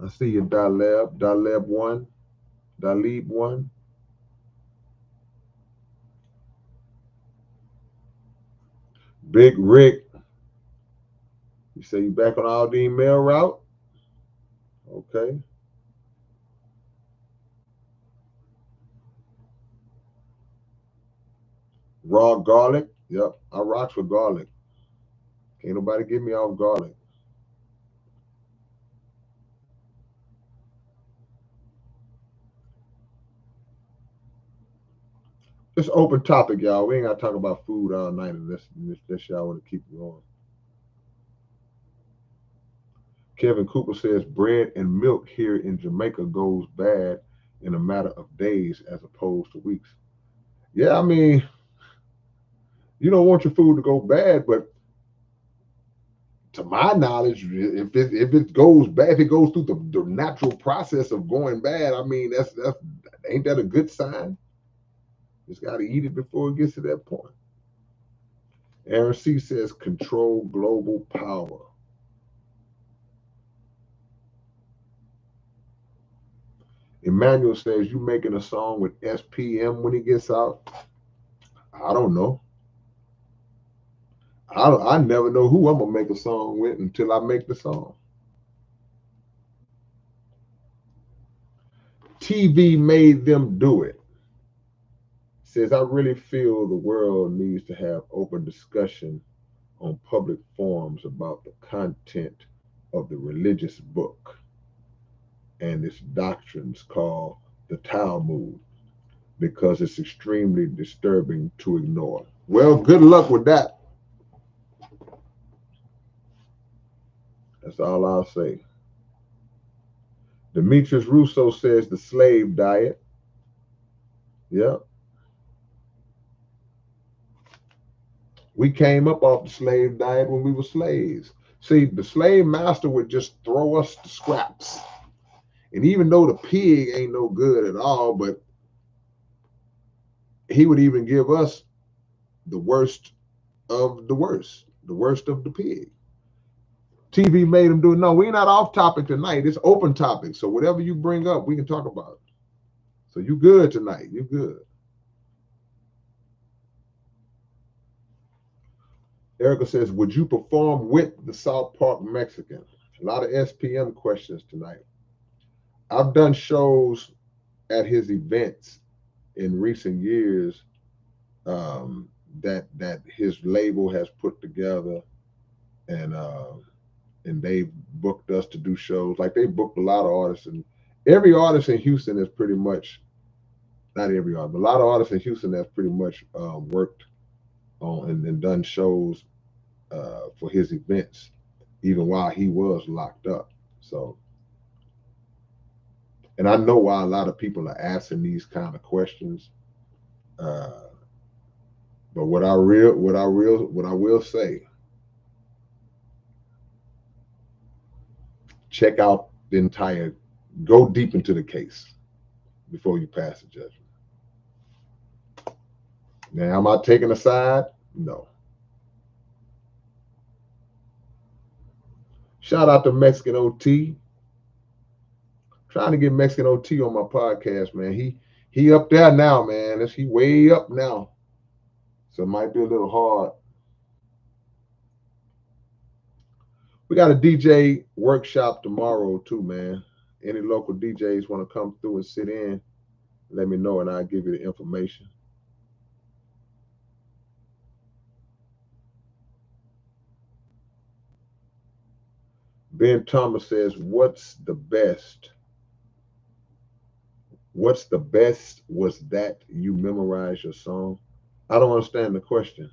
I see you, Daleb 1, Dalib 1. Big Rick, You say you back on Aldine mail route? Okay. Raw garlic? Yep, I rocks with garlic. Can't nobody get me off garlic. Just open topic, y'all. We ain't got to talk about food all night unless y'all want to keep it going. Kevin Cooper says bread and milk here in Jamaica goes bad in a matter of days as opposed to weeks. Yeah, I mean, you don't want your food to go bad, but to my knowledge, if it goes bad, if it goes through the natural process of going bad, I mean, that's ain't that a good sign? Just got to eat it before it gets to that point. Aaron C says control global power. Emmanuel says you making a song with SPM when he gets out. I don't know. I never know who I'm gonna make a song with until I make the song. TV made them do it. Says I really feel the world needs to have open discussion on public forums about the content of the religious book and its doctrines called the Talmud because it's extremely disturbing to ignore. Well, good luck with that. That's all I'll say. Demetrius Russo says the slave diet. Yep. We came up off the slave diet when we were slaves. See, the slave master would just throw us the scraps. And even though the pig ain't no good at all, but he would even give us the worst of the worst of the pig. TV made him do it. No, we're not off topic tonight. It's open topic. So whatever you bring up, we can talk about it. So you good tonight. You good. Erica says, would you perform with the South Park Mexican? A lot of SPM questions tonight. I've done shows at his events in recent years that his label has put together, and they've booked us to do shows. Like they booked a lot of artists, and every artist in Houston is pretty much, not every artist, but a lot of artists in Houston have pretty much worked on and done shows for his events, even while he was locked up. So, and I know why a lot of people are asking these kind of questions. But what I will say, check out the entire, go deep into the case before you pass the judgment. Now, am I taking a side? No. Shout out to Mexican OT. Trying to get Mexican OT on my podcast, man. He up there now, man. He way up now. So it might be a little hard. We got a DJ workshop tomorrow too, man. Any local DJs want to come through and sit in, let me know and I'll give you the information. Ben Thomas says, what's the best was that you memorize your song? I don't understand the question.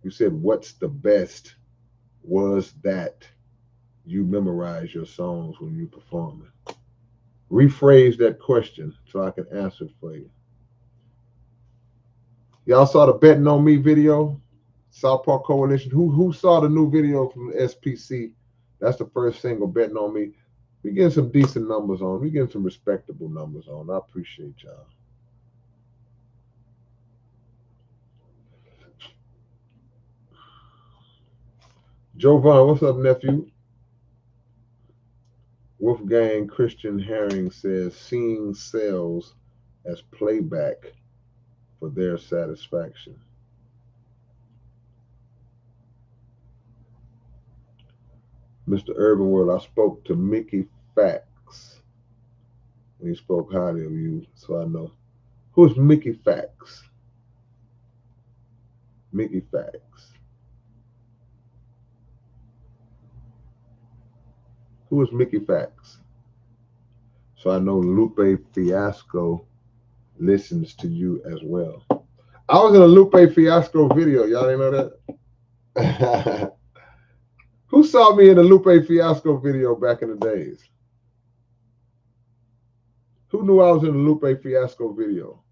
You said, what's the best was that you memorize your songs when you perform it? Rephrase that question so I can answer it for you. Y'all saw the Betting on Me video? South Park Coalition. Who saw the new video from SPC? That's the first single, Betting on Me. We getting some decent numbers on. We getting some respectable numbers on. I appreciate y'all. Jovan, what's up, nephew? Wolfgang Christian Herring says, seeing sales as playback for their satisfaction. Mr. Urban World, I spoke to Mickey Fax, and he spoke highly of you, so I know. Who's Mickey Fax? Mickey Fax. Who is Mickey Fax? So I know Lupe Fiasco listens to you as well. I was in a Lupe Fiasco video. Y'all didn't know that? Who saw me in a Lupe Fiasco video back in the days? Who knew I was in a Lupe Fiasco video?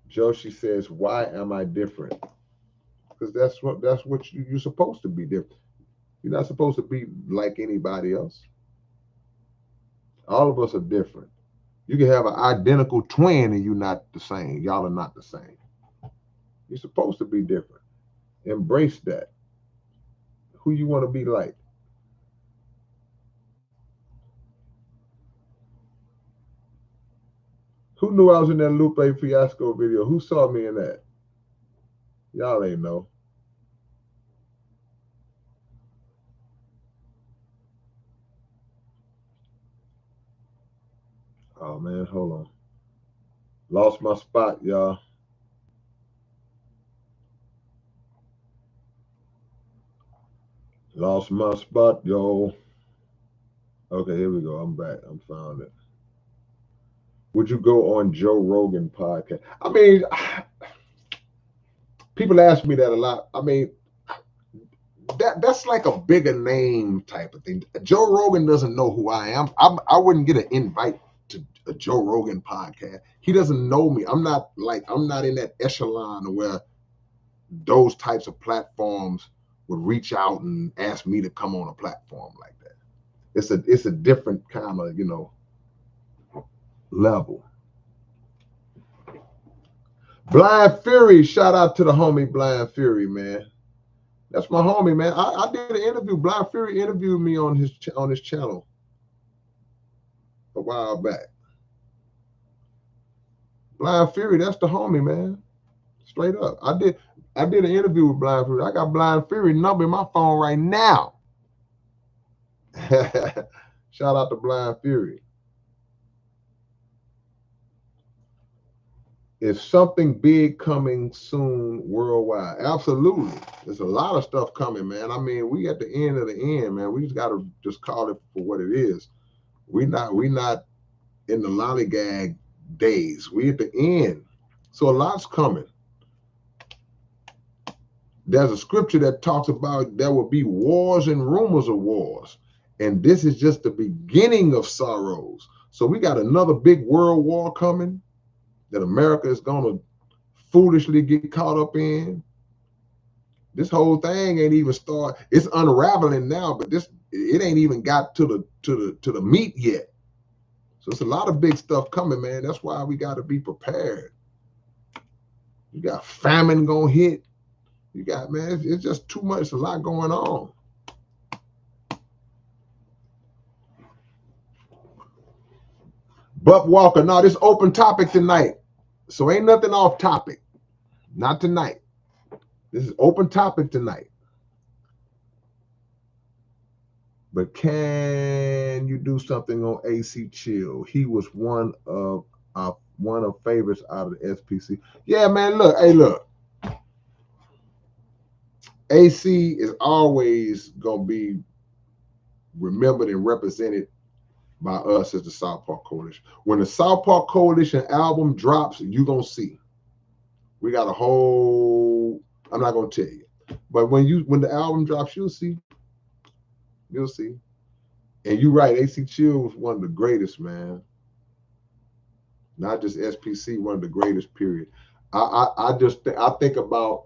Joshi says, "Why am I different?" Because that's what you're supposed to be different. You're not supposed to be like anybody else. All of us are different. You can have an identical twin and you're not the same. Y'all are not the same. You're supposed to be different. Embrace that. Who you want to be like. Who knew I was in that Lupe Fiasco video? Who saw me in that? Y'all ain't know. Oh man, hold on. Lost my spot, y'all. Lost my spot, yo. Okay, here we go. I'm back. I'm found it. Would you go on Joe Rogan podcast? I mean, people ask me that a lot. I mean, that's like a bigger name type of thing. Joe Rogan doesn't know who I am. I wouldn't get an invite to a Joe Rogan podcast. He doesn't know me. I'm not in that echelon where those types of platforms would reach out and ask me to come on a platform like that. It's a different kind of level. Blind Fury, shout out to the homie Blind Fury, man. That's my homie, man. I did an interview. Blind Fury interviewed me on his channel a while back. Blind Fury, that's the homie, man. Straight up. I did an interview with Blind Fury. I got Blind Fury number in my phone right now. Shout out to Blind Fury. Is something big coming soon worldwide? Absolutely. There's a lot of stuff coming, man. I mean, we at the end of the end, man. We just gotta just call it for what it is. We not in the lollygag days. We at the end. So a lot's coming. There's a scripture that talks about there will be wars and rumors of wars. And this is just the beginning of sorrows. So we got another big world war coming that America is going to foolishly get caught up in. This whole thing ain't even started. It's unraveling now, but it ain't even got to the meat yet. So it's a lot of big stuff coming, man. That's why we got to be prepared. You got famine gonna hit. You got, man, it's just too much. A lot going on. Buck Walker, no, this open topic tonight. So ain't nothing off topic. Not tonight. This is open topic tonight. But can you do something on AC Chill? He was one of favorites out of the SPC. Yeah, man. Look. AC is always gonna be remembered and represented by us as the South Park Coalition. When the South Park Coalition album drops, you gonna see. We got a whole. I'm not gonna tell you, but when the album drops, you'll see. You'll see. And you're right. AC Chill was one of the greatest, man. Not just SPC, one of the greatest. Period. I think about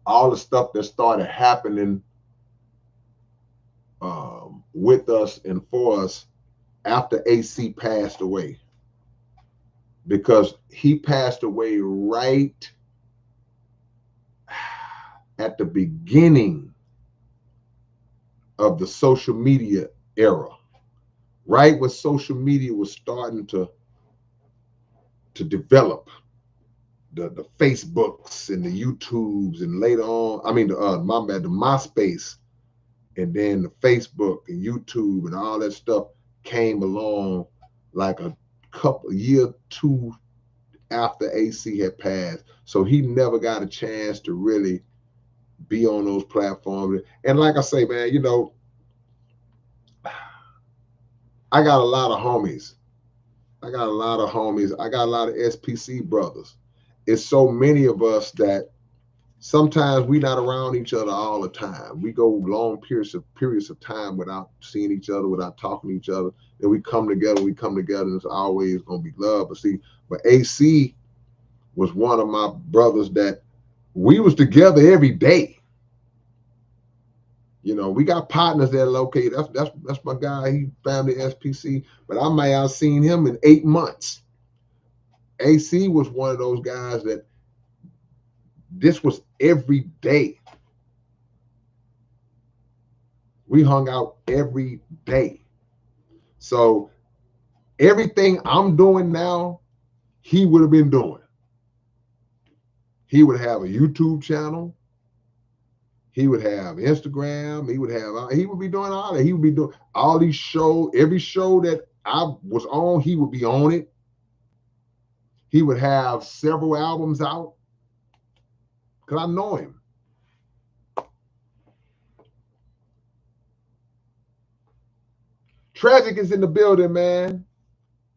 all the stuff that started happening with us and for us after AC passed away, because he passed away right at the beginning of the social media era, right when social media was starting to develop. the Facebooks and the YouTubes, and later on, I mean, the MySpace, and then the Facebook and YouTube and all that stuff came along like a year, two after AC had passed. So he never got a chance to really be on those platforms. And like I say, man, you know, I got a lot of homies. I got a lot of homies. I got a lot of SPC brothers. It's so many of us that sometimes we not around each other all the time. We go long periods of time without seeing each other, without talking to each other. Then we come together, and it's always gonna be love. But AC was one of my brothers that we was together every day. You know, we got partners that are located. That's my guy. He family SPC, but I might have seen him in 8 months. AC was one of those guys that this was every day. We hung out every day. So everything I'm doing now, he would have been doing. He would have a YouTube channel. He would have Instagram. He would be doing all that. He would be doing all these shows. Every show that I was on, he would be on it. He would have several albums out because I know him. Tragic is in the building, man.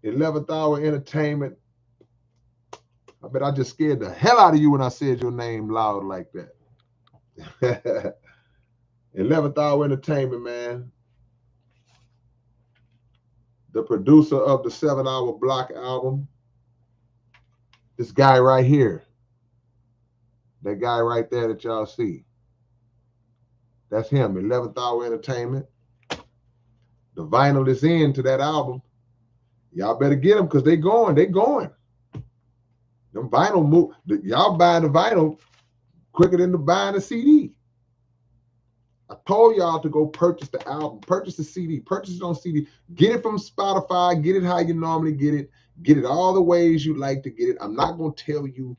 11th Hour Entertainment. I bet I just scared the hell out of you when I said your name loud like that. 11th Hour Entertainment, man. The producer of the 7 Hour Block album. This guy right here. That guy right there that y'all see. That's him, 11th Hour Entertainment. The vinyl is into that album. Y'all better get them because they going. Them vinyl move. Y'all buying the vinyl quicker than buying the CD. I told y'all to go purchase the album, purchase the CD, purchase it on CD, get it from Spotify, get it how you normally get it all the ways you like to get it. I'm not going to tell you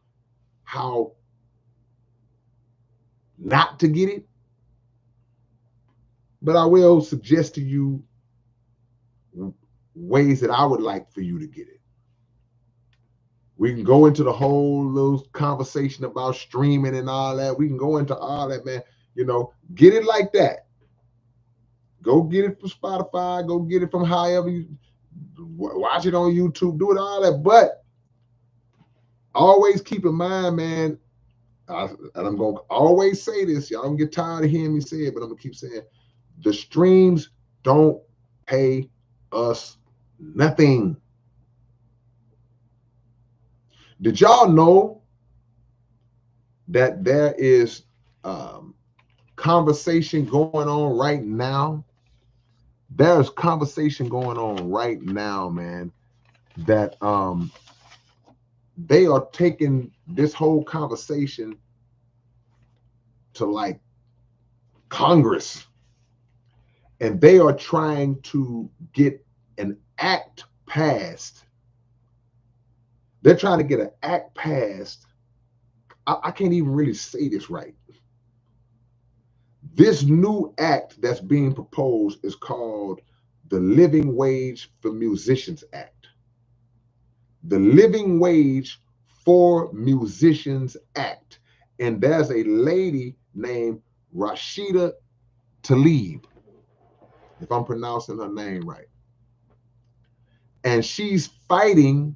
how not to get it, but I will suggest to you ways that I would like for you to get it. We can go into the whole little conversation about streaming and all that. We can go into all that, man. You know, get it like that. Go get it from Spotify. Go get it from however you watch it on YouTube. Do it all that. But always keep in mind, man, and I'm going to always say this. Y'all don't get tired of hearing me say it, but I'm going to keep saying the streams don't pay us nothing. Did y'all know that there is conversation going on right now? There's conversation going on right now, man, that they are taking this whole conversation to like Congress, and they are trying to get an act passed. They're trying to get an act passed. I can't even really say this right. This new act that's being proposed is called the Living Wage for Musicians Act. The Living Wage for Musicians Act. And there's a lady named Rashida Tlaib, if I'm pronouncing her name right. And she's fighting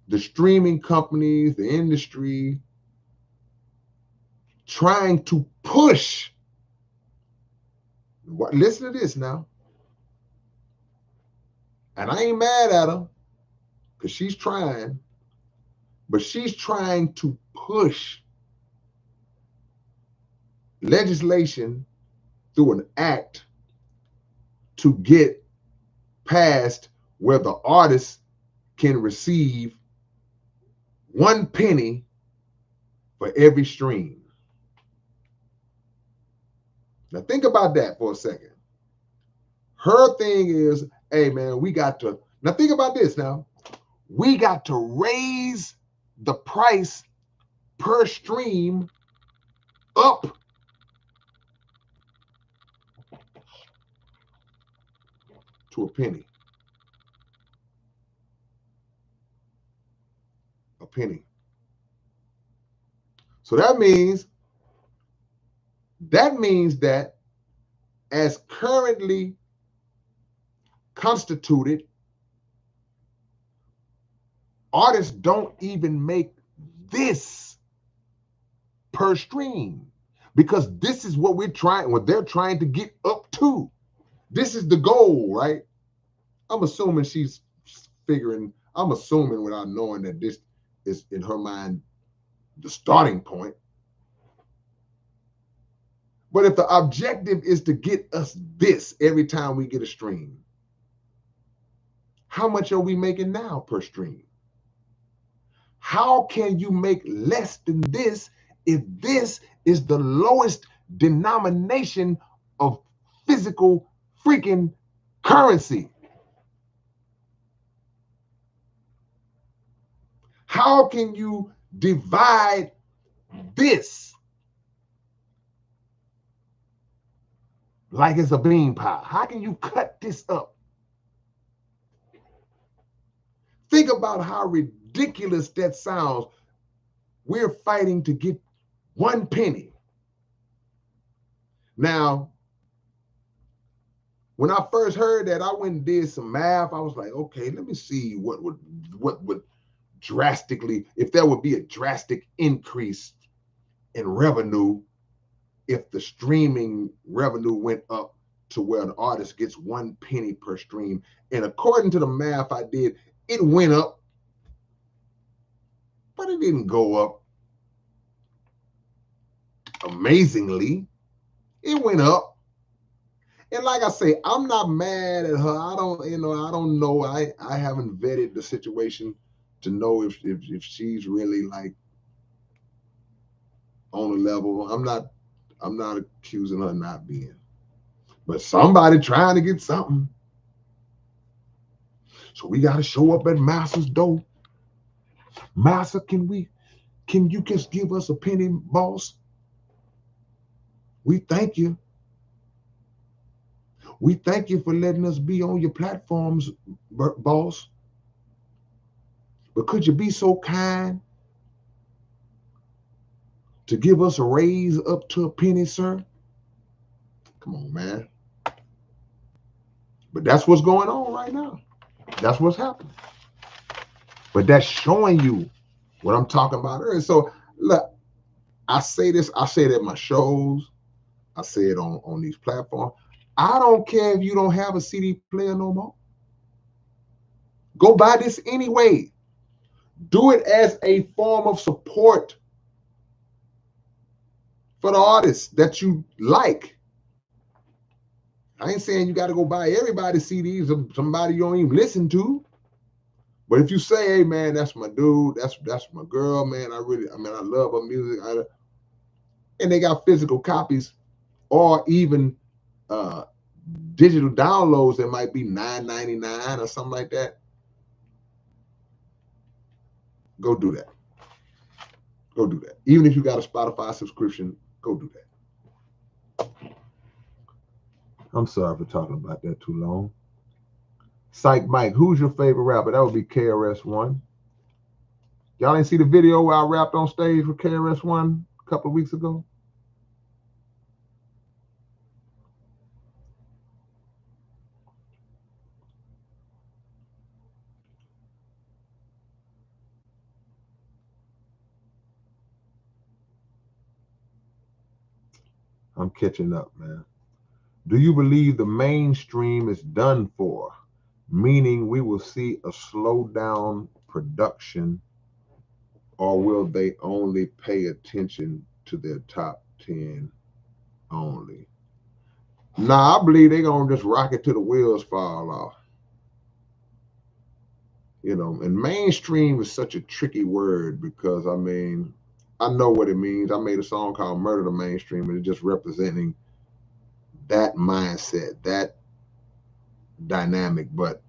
the streaming companies, the industry, trying to push. Listen to this now. And I ain't mad at her because she's trying, but she's trying to push legislation through an act to get passed where the artist can receive 1 penny for every stream. Now think about that for a second. Her thing is, hey man, we got to, now think about this now. We got to raise the price per stream up to a penny. A penny. So that means that as currently constituted, artists don't even make this per stream, because this is what they're trying to get up to. This is the goal, right? I'm assuming I'm assuming without knowing that this is in her mind the starting point. But if the objective is to get us this every time we get a stream, how much are we making now per stream? How can you make less than this if this is the lowest denomination of physical freaking currency? How can you divide this like it's a bean pie? How can you cut this up? Think about how ridiculous that sounds. We're fighting to get 1 penny. Now, when I first heard that, I went and did some math. I was like, okay, let me see what would drastically, if there would be a drastic increase in revenue if the streaming revenue went up to where an artist gets 1 penny per stream. And according to the math I did, it went up, but it didn't go up amazingly. It went up. And like I say, I'm not mad at her. I don't know. I haven't vetted the situation to know if she's really like on a level. I'm not accusing her not being. But somebody trying to get something. So we got to show up at Master's door. Master, can you just give us a penny, boss? We thank you. We thank you for letting us be on your platforms, boss. But could you be so kind to give us a raise up to a penny, sir? Come on, man. But that's what's going on right now. That's what's happening. But that's showing you what I'm talking about earlier. So look, I say it at my shows. I say it on these platforms. I don't care if you don't have a CD player no more. Go buy this anyway. Do it as a form of support for the artists that you like. I ain't saying you got to go buy everybody's CDs of somebody you don't even listen to. But if you say, hey man, that's my dude, that's my girl, man, I love her music, and they got physical copies or even digital downloads that might be $9.99 or something like that, go do that. Go do that. Even if you got a Spotify subscription, go do that. I'm sorry for talking about that too long. Psych Mike, who's your favorite rapper? That would be KRS-One. Y'all didn't see the video where I rapped on stage with KRS-One a couple of weeks ago? I'm catching up, man. Do you believe the mainstream is done for? Meaning we will see a slowdown production, or will they only pay attention to their top 10 only? Nah, I believe they're going to just rock it till the wheels fall off. You know, and mainstream is such a tricky word because, I mean, I know what it means. I made a song called Murder the Mainstream, and it's just representing that mindset, that dynamic, but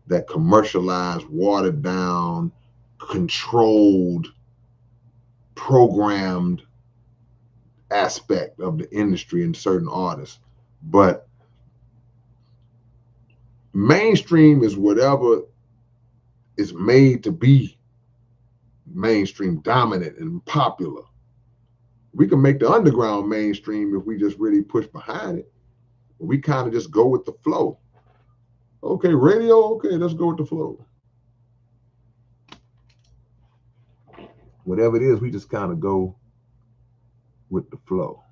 that commercialized, watered down, controlled, programmed aspect of the industry in certain artists. But mainstream is whatever is made to be mainstream, dominant and popular. We can make the underground mainstream if we just really push behind it. We kind of just go with the flow. Okay, radio, okay, let's go with the flow. Whatever it is, we just kind of go with the flow.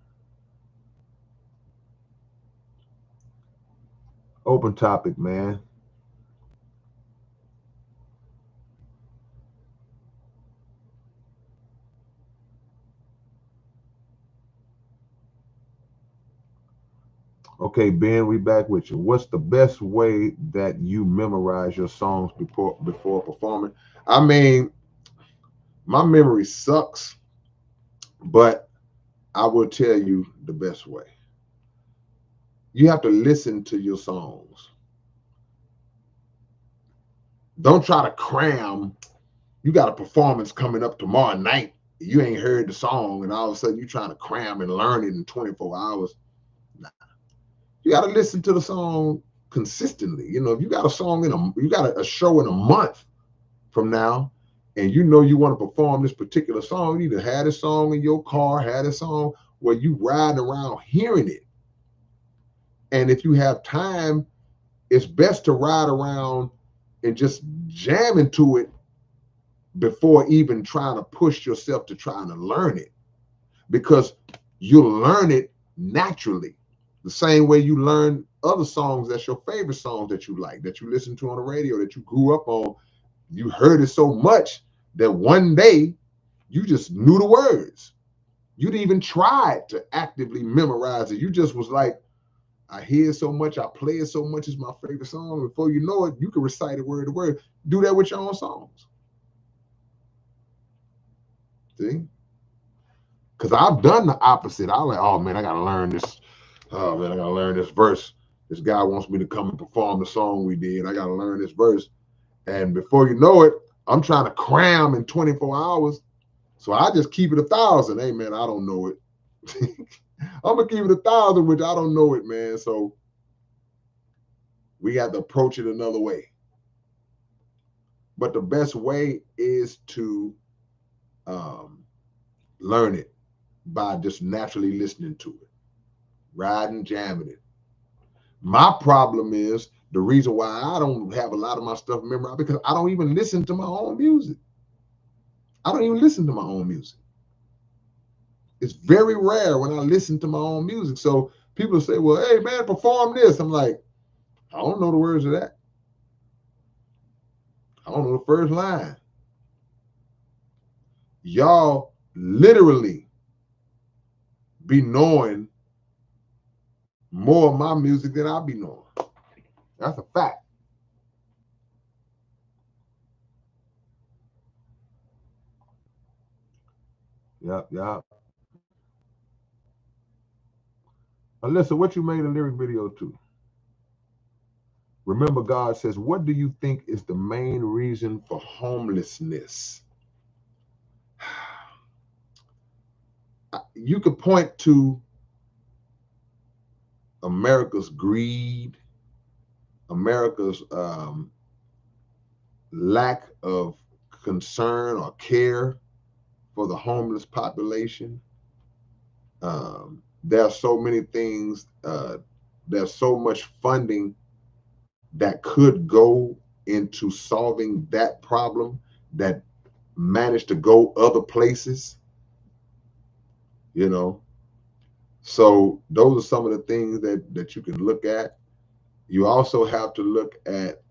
Open topic, man. Okay, Ben, we back with you. What's the best way that you memorize your songs before performing? I mean, my memory sucks, but I will tell you the best way. You have to listen to your songs. Don't try to cram. You got a performance coming up tomorrow night. You ain't heard the song, and all of a sudden you're trying to cram and learn it in 24 hours. Nah. You got to listen to the song consistently. You know, if you got a song you got a show in a month from now, and you know you want to perform this particular song, you need to have this song in your car, have this song where you riding around hearing it. And if you have time, it's best to ride around and just jam into it before even trying to push yourself to trying to learn it, because you'll learn it naturally. The same way you learn other songs that's your favorite songs that you like, that you listen to on the radio, that you grew up on. You heard it so much that one day you just knew the words. You didn't even try to actively memorize it. You just was like, I hear it so much, I play it so much, it's my favorite song. Before you know it, you can recite it word to word. Do that with your own songs. See? Because I've done the opposite. I'm like, oh man, I gotta learn this. Oh man, I gotta learn this verse. This guy wants me to come and perform the song we did. I gotta learn this verse. And before you know it, I'm trying to cram in 24 hours. So I just keep it 1,000. Hey man, I don't know it. I'm gonna keep it 1,000, which I don't know it, man. So we got to approach it another way. But the best way is to learn it by just naturally listening to it, riding, jamming it. My problem is the reason why I don't have a lot of my stuff memorized, because I don't even listen to my own music. I don't even listen to my own music. It's very rare when I listen to my own music. So people say, well, hey man, perform this. I'm like, I don't know the words of that. I don't know the first line. Y'all literally be knowing more of my music than I be knowing. That's a fact. Yep. Alyssa, what you made a lyric video to? Remember, God says, what do you think is the main reason for homelessness? You could point to America's greed, America's lack of concern or care for the homeless population. There are so many things, there's so much funding that could go into solving that problem that managed to go other places, you know. So those are some of the things that you can look at. You also have to look at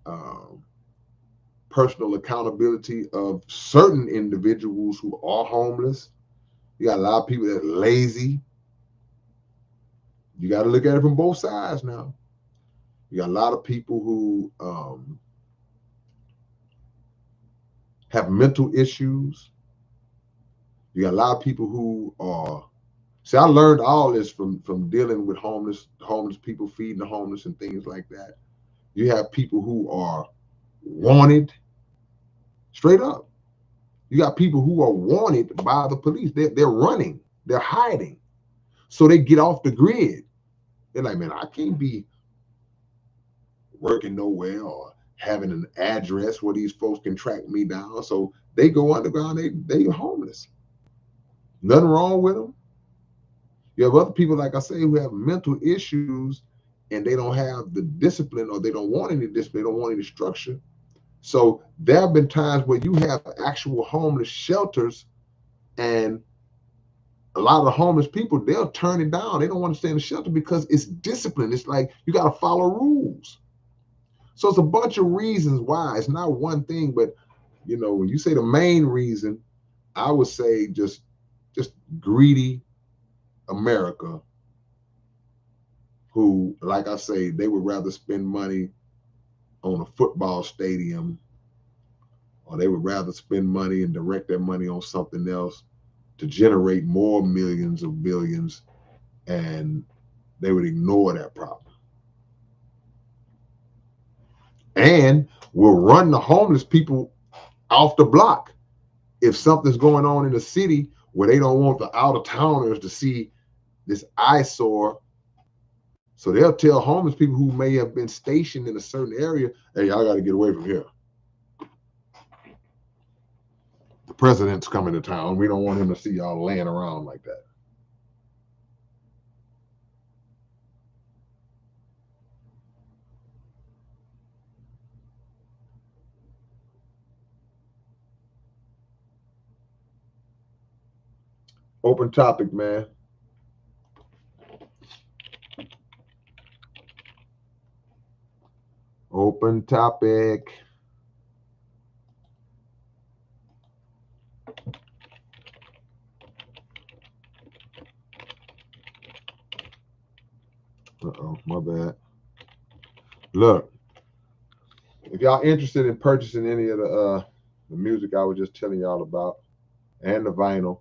personal accountability of certain individuals who are homeless. You got a lot of people that are lazy. You got to look at it from both sides now. You got a lot of people who have mental issues. You got a lot of people who are. See, I learned all this from dealing with homeless people, feeding the homeless and things like that. You have people who are wanted, straight up. You got people who are wanted by the police. They're running. They're hiding. So they get off the grid. They're like, man, I can't be working nowhere or having an address where these folks can track me down. So they go underground. They homeless. Nothing wrong with them. You have other people, like I say, who have mental issues and they don't have the discipline, or they don't want any discipline, they don't want any structure. So there have been times where you have actual homeless shelters, and a lot of the homeless people, they'll turn it down. They don't want to stay in the shelter because it's discipline. It's like you got to follow rules. So it's a bunch of reasons why. It's not one thing, but when you say the main reason, I would say just greedy America, who, like I say, they would rather spend money on a football stadium, or they would rather spend money and direct their money on something else to generate more millions of billions, and they would ignore that problem. And will run the homeless people off the block if something's going on in the city where they don't want the out-of-towners to see this eyesore. So they'll tell homeless people who may have been stationed in a certain area, hey, y'all got to get away from here. The president's coming to town. We don't want him to see y'all laying around like that. Open topic, man. Open topic. Uh-oh, my bad. Look, if y'all interested in purchasing any of the music I was just telling y'all about and the vinyl,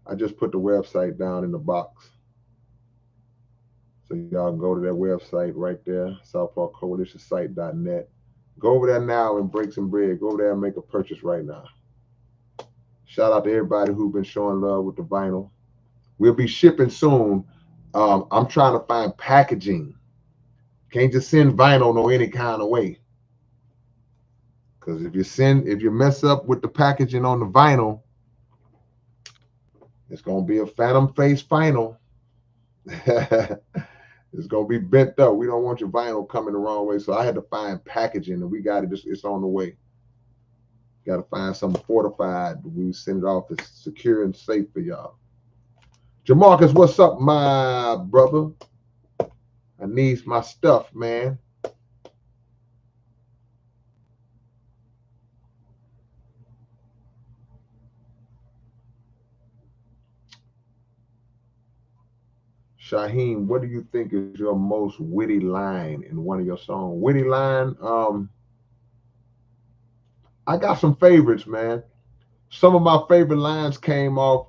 I just put the website down in the box. So y'all can go to that website right there, southparkcoalitionsite.net. Go over there now and break some bread. Go over there and make a purchase right now. Shout out to everybody who's been showing love with the vinyl. We'll be shipping soon. I'm trying to find packaging. Can't just send vinyl no any kind of way. Because if you mess up with the packaging on the vinyl, it's gonna be a phantom face vinyl. It's gonna be bent up. We don't want your vinyl coming the wrong way. So I had to find packaging, and we got it. It's on the way. Got to find something fortified. We send it off as secure and safe for y'all. Jamarcus, what's up, my brother? I needs my stuff, man. Shaheem, what do you think is your most witty line in one of your songs? Witty line, I got some favorites, man. Some of my favorite lines came off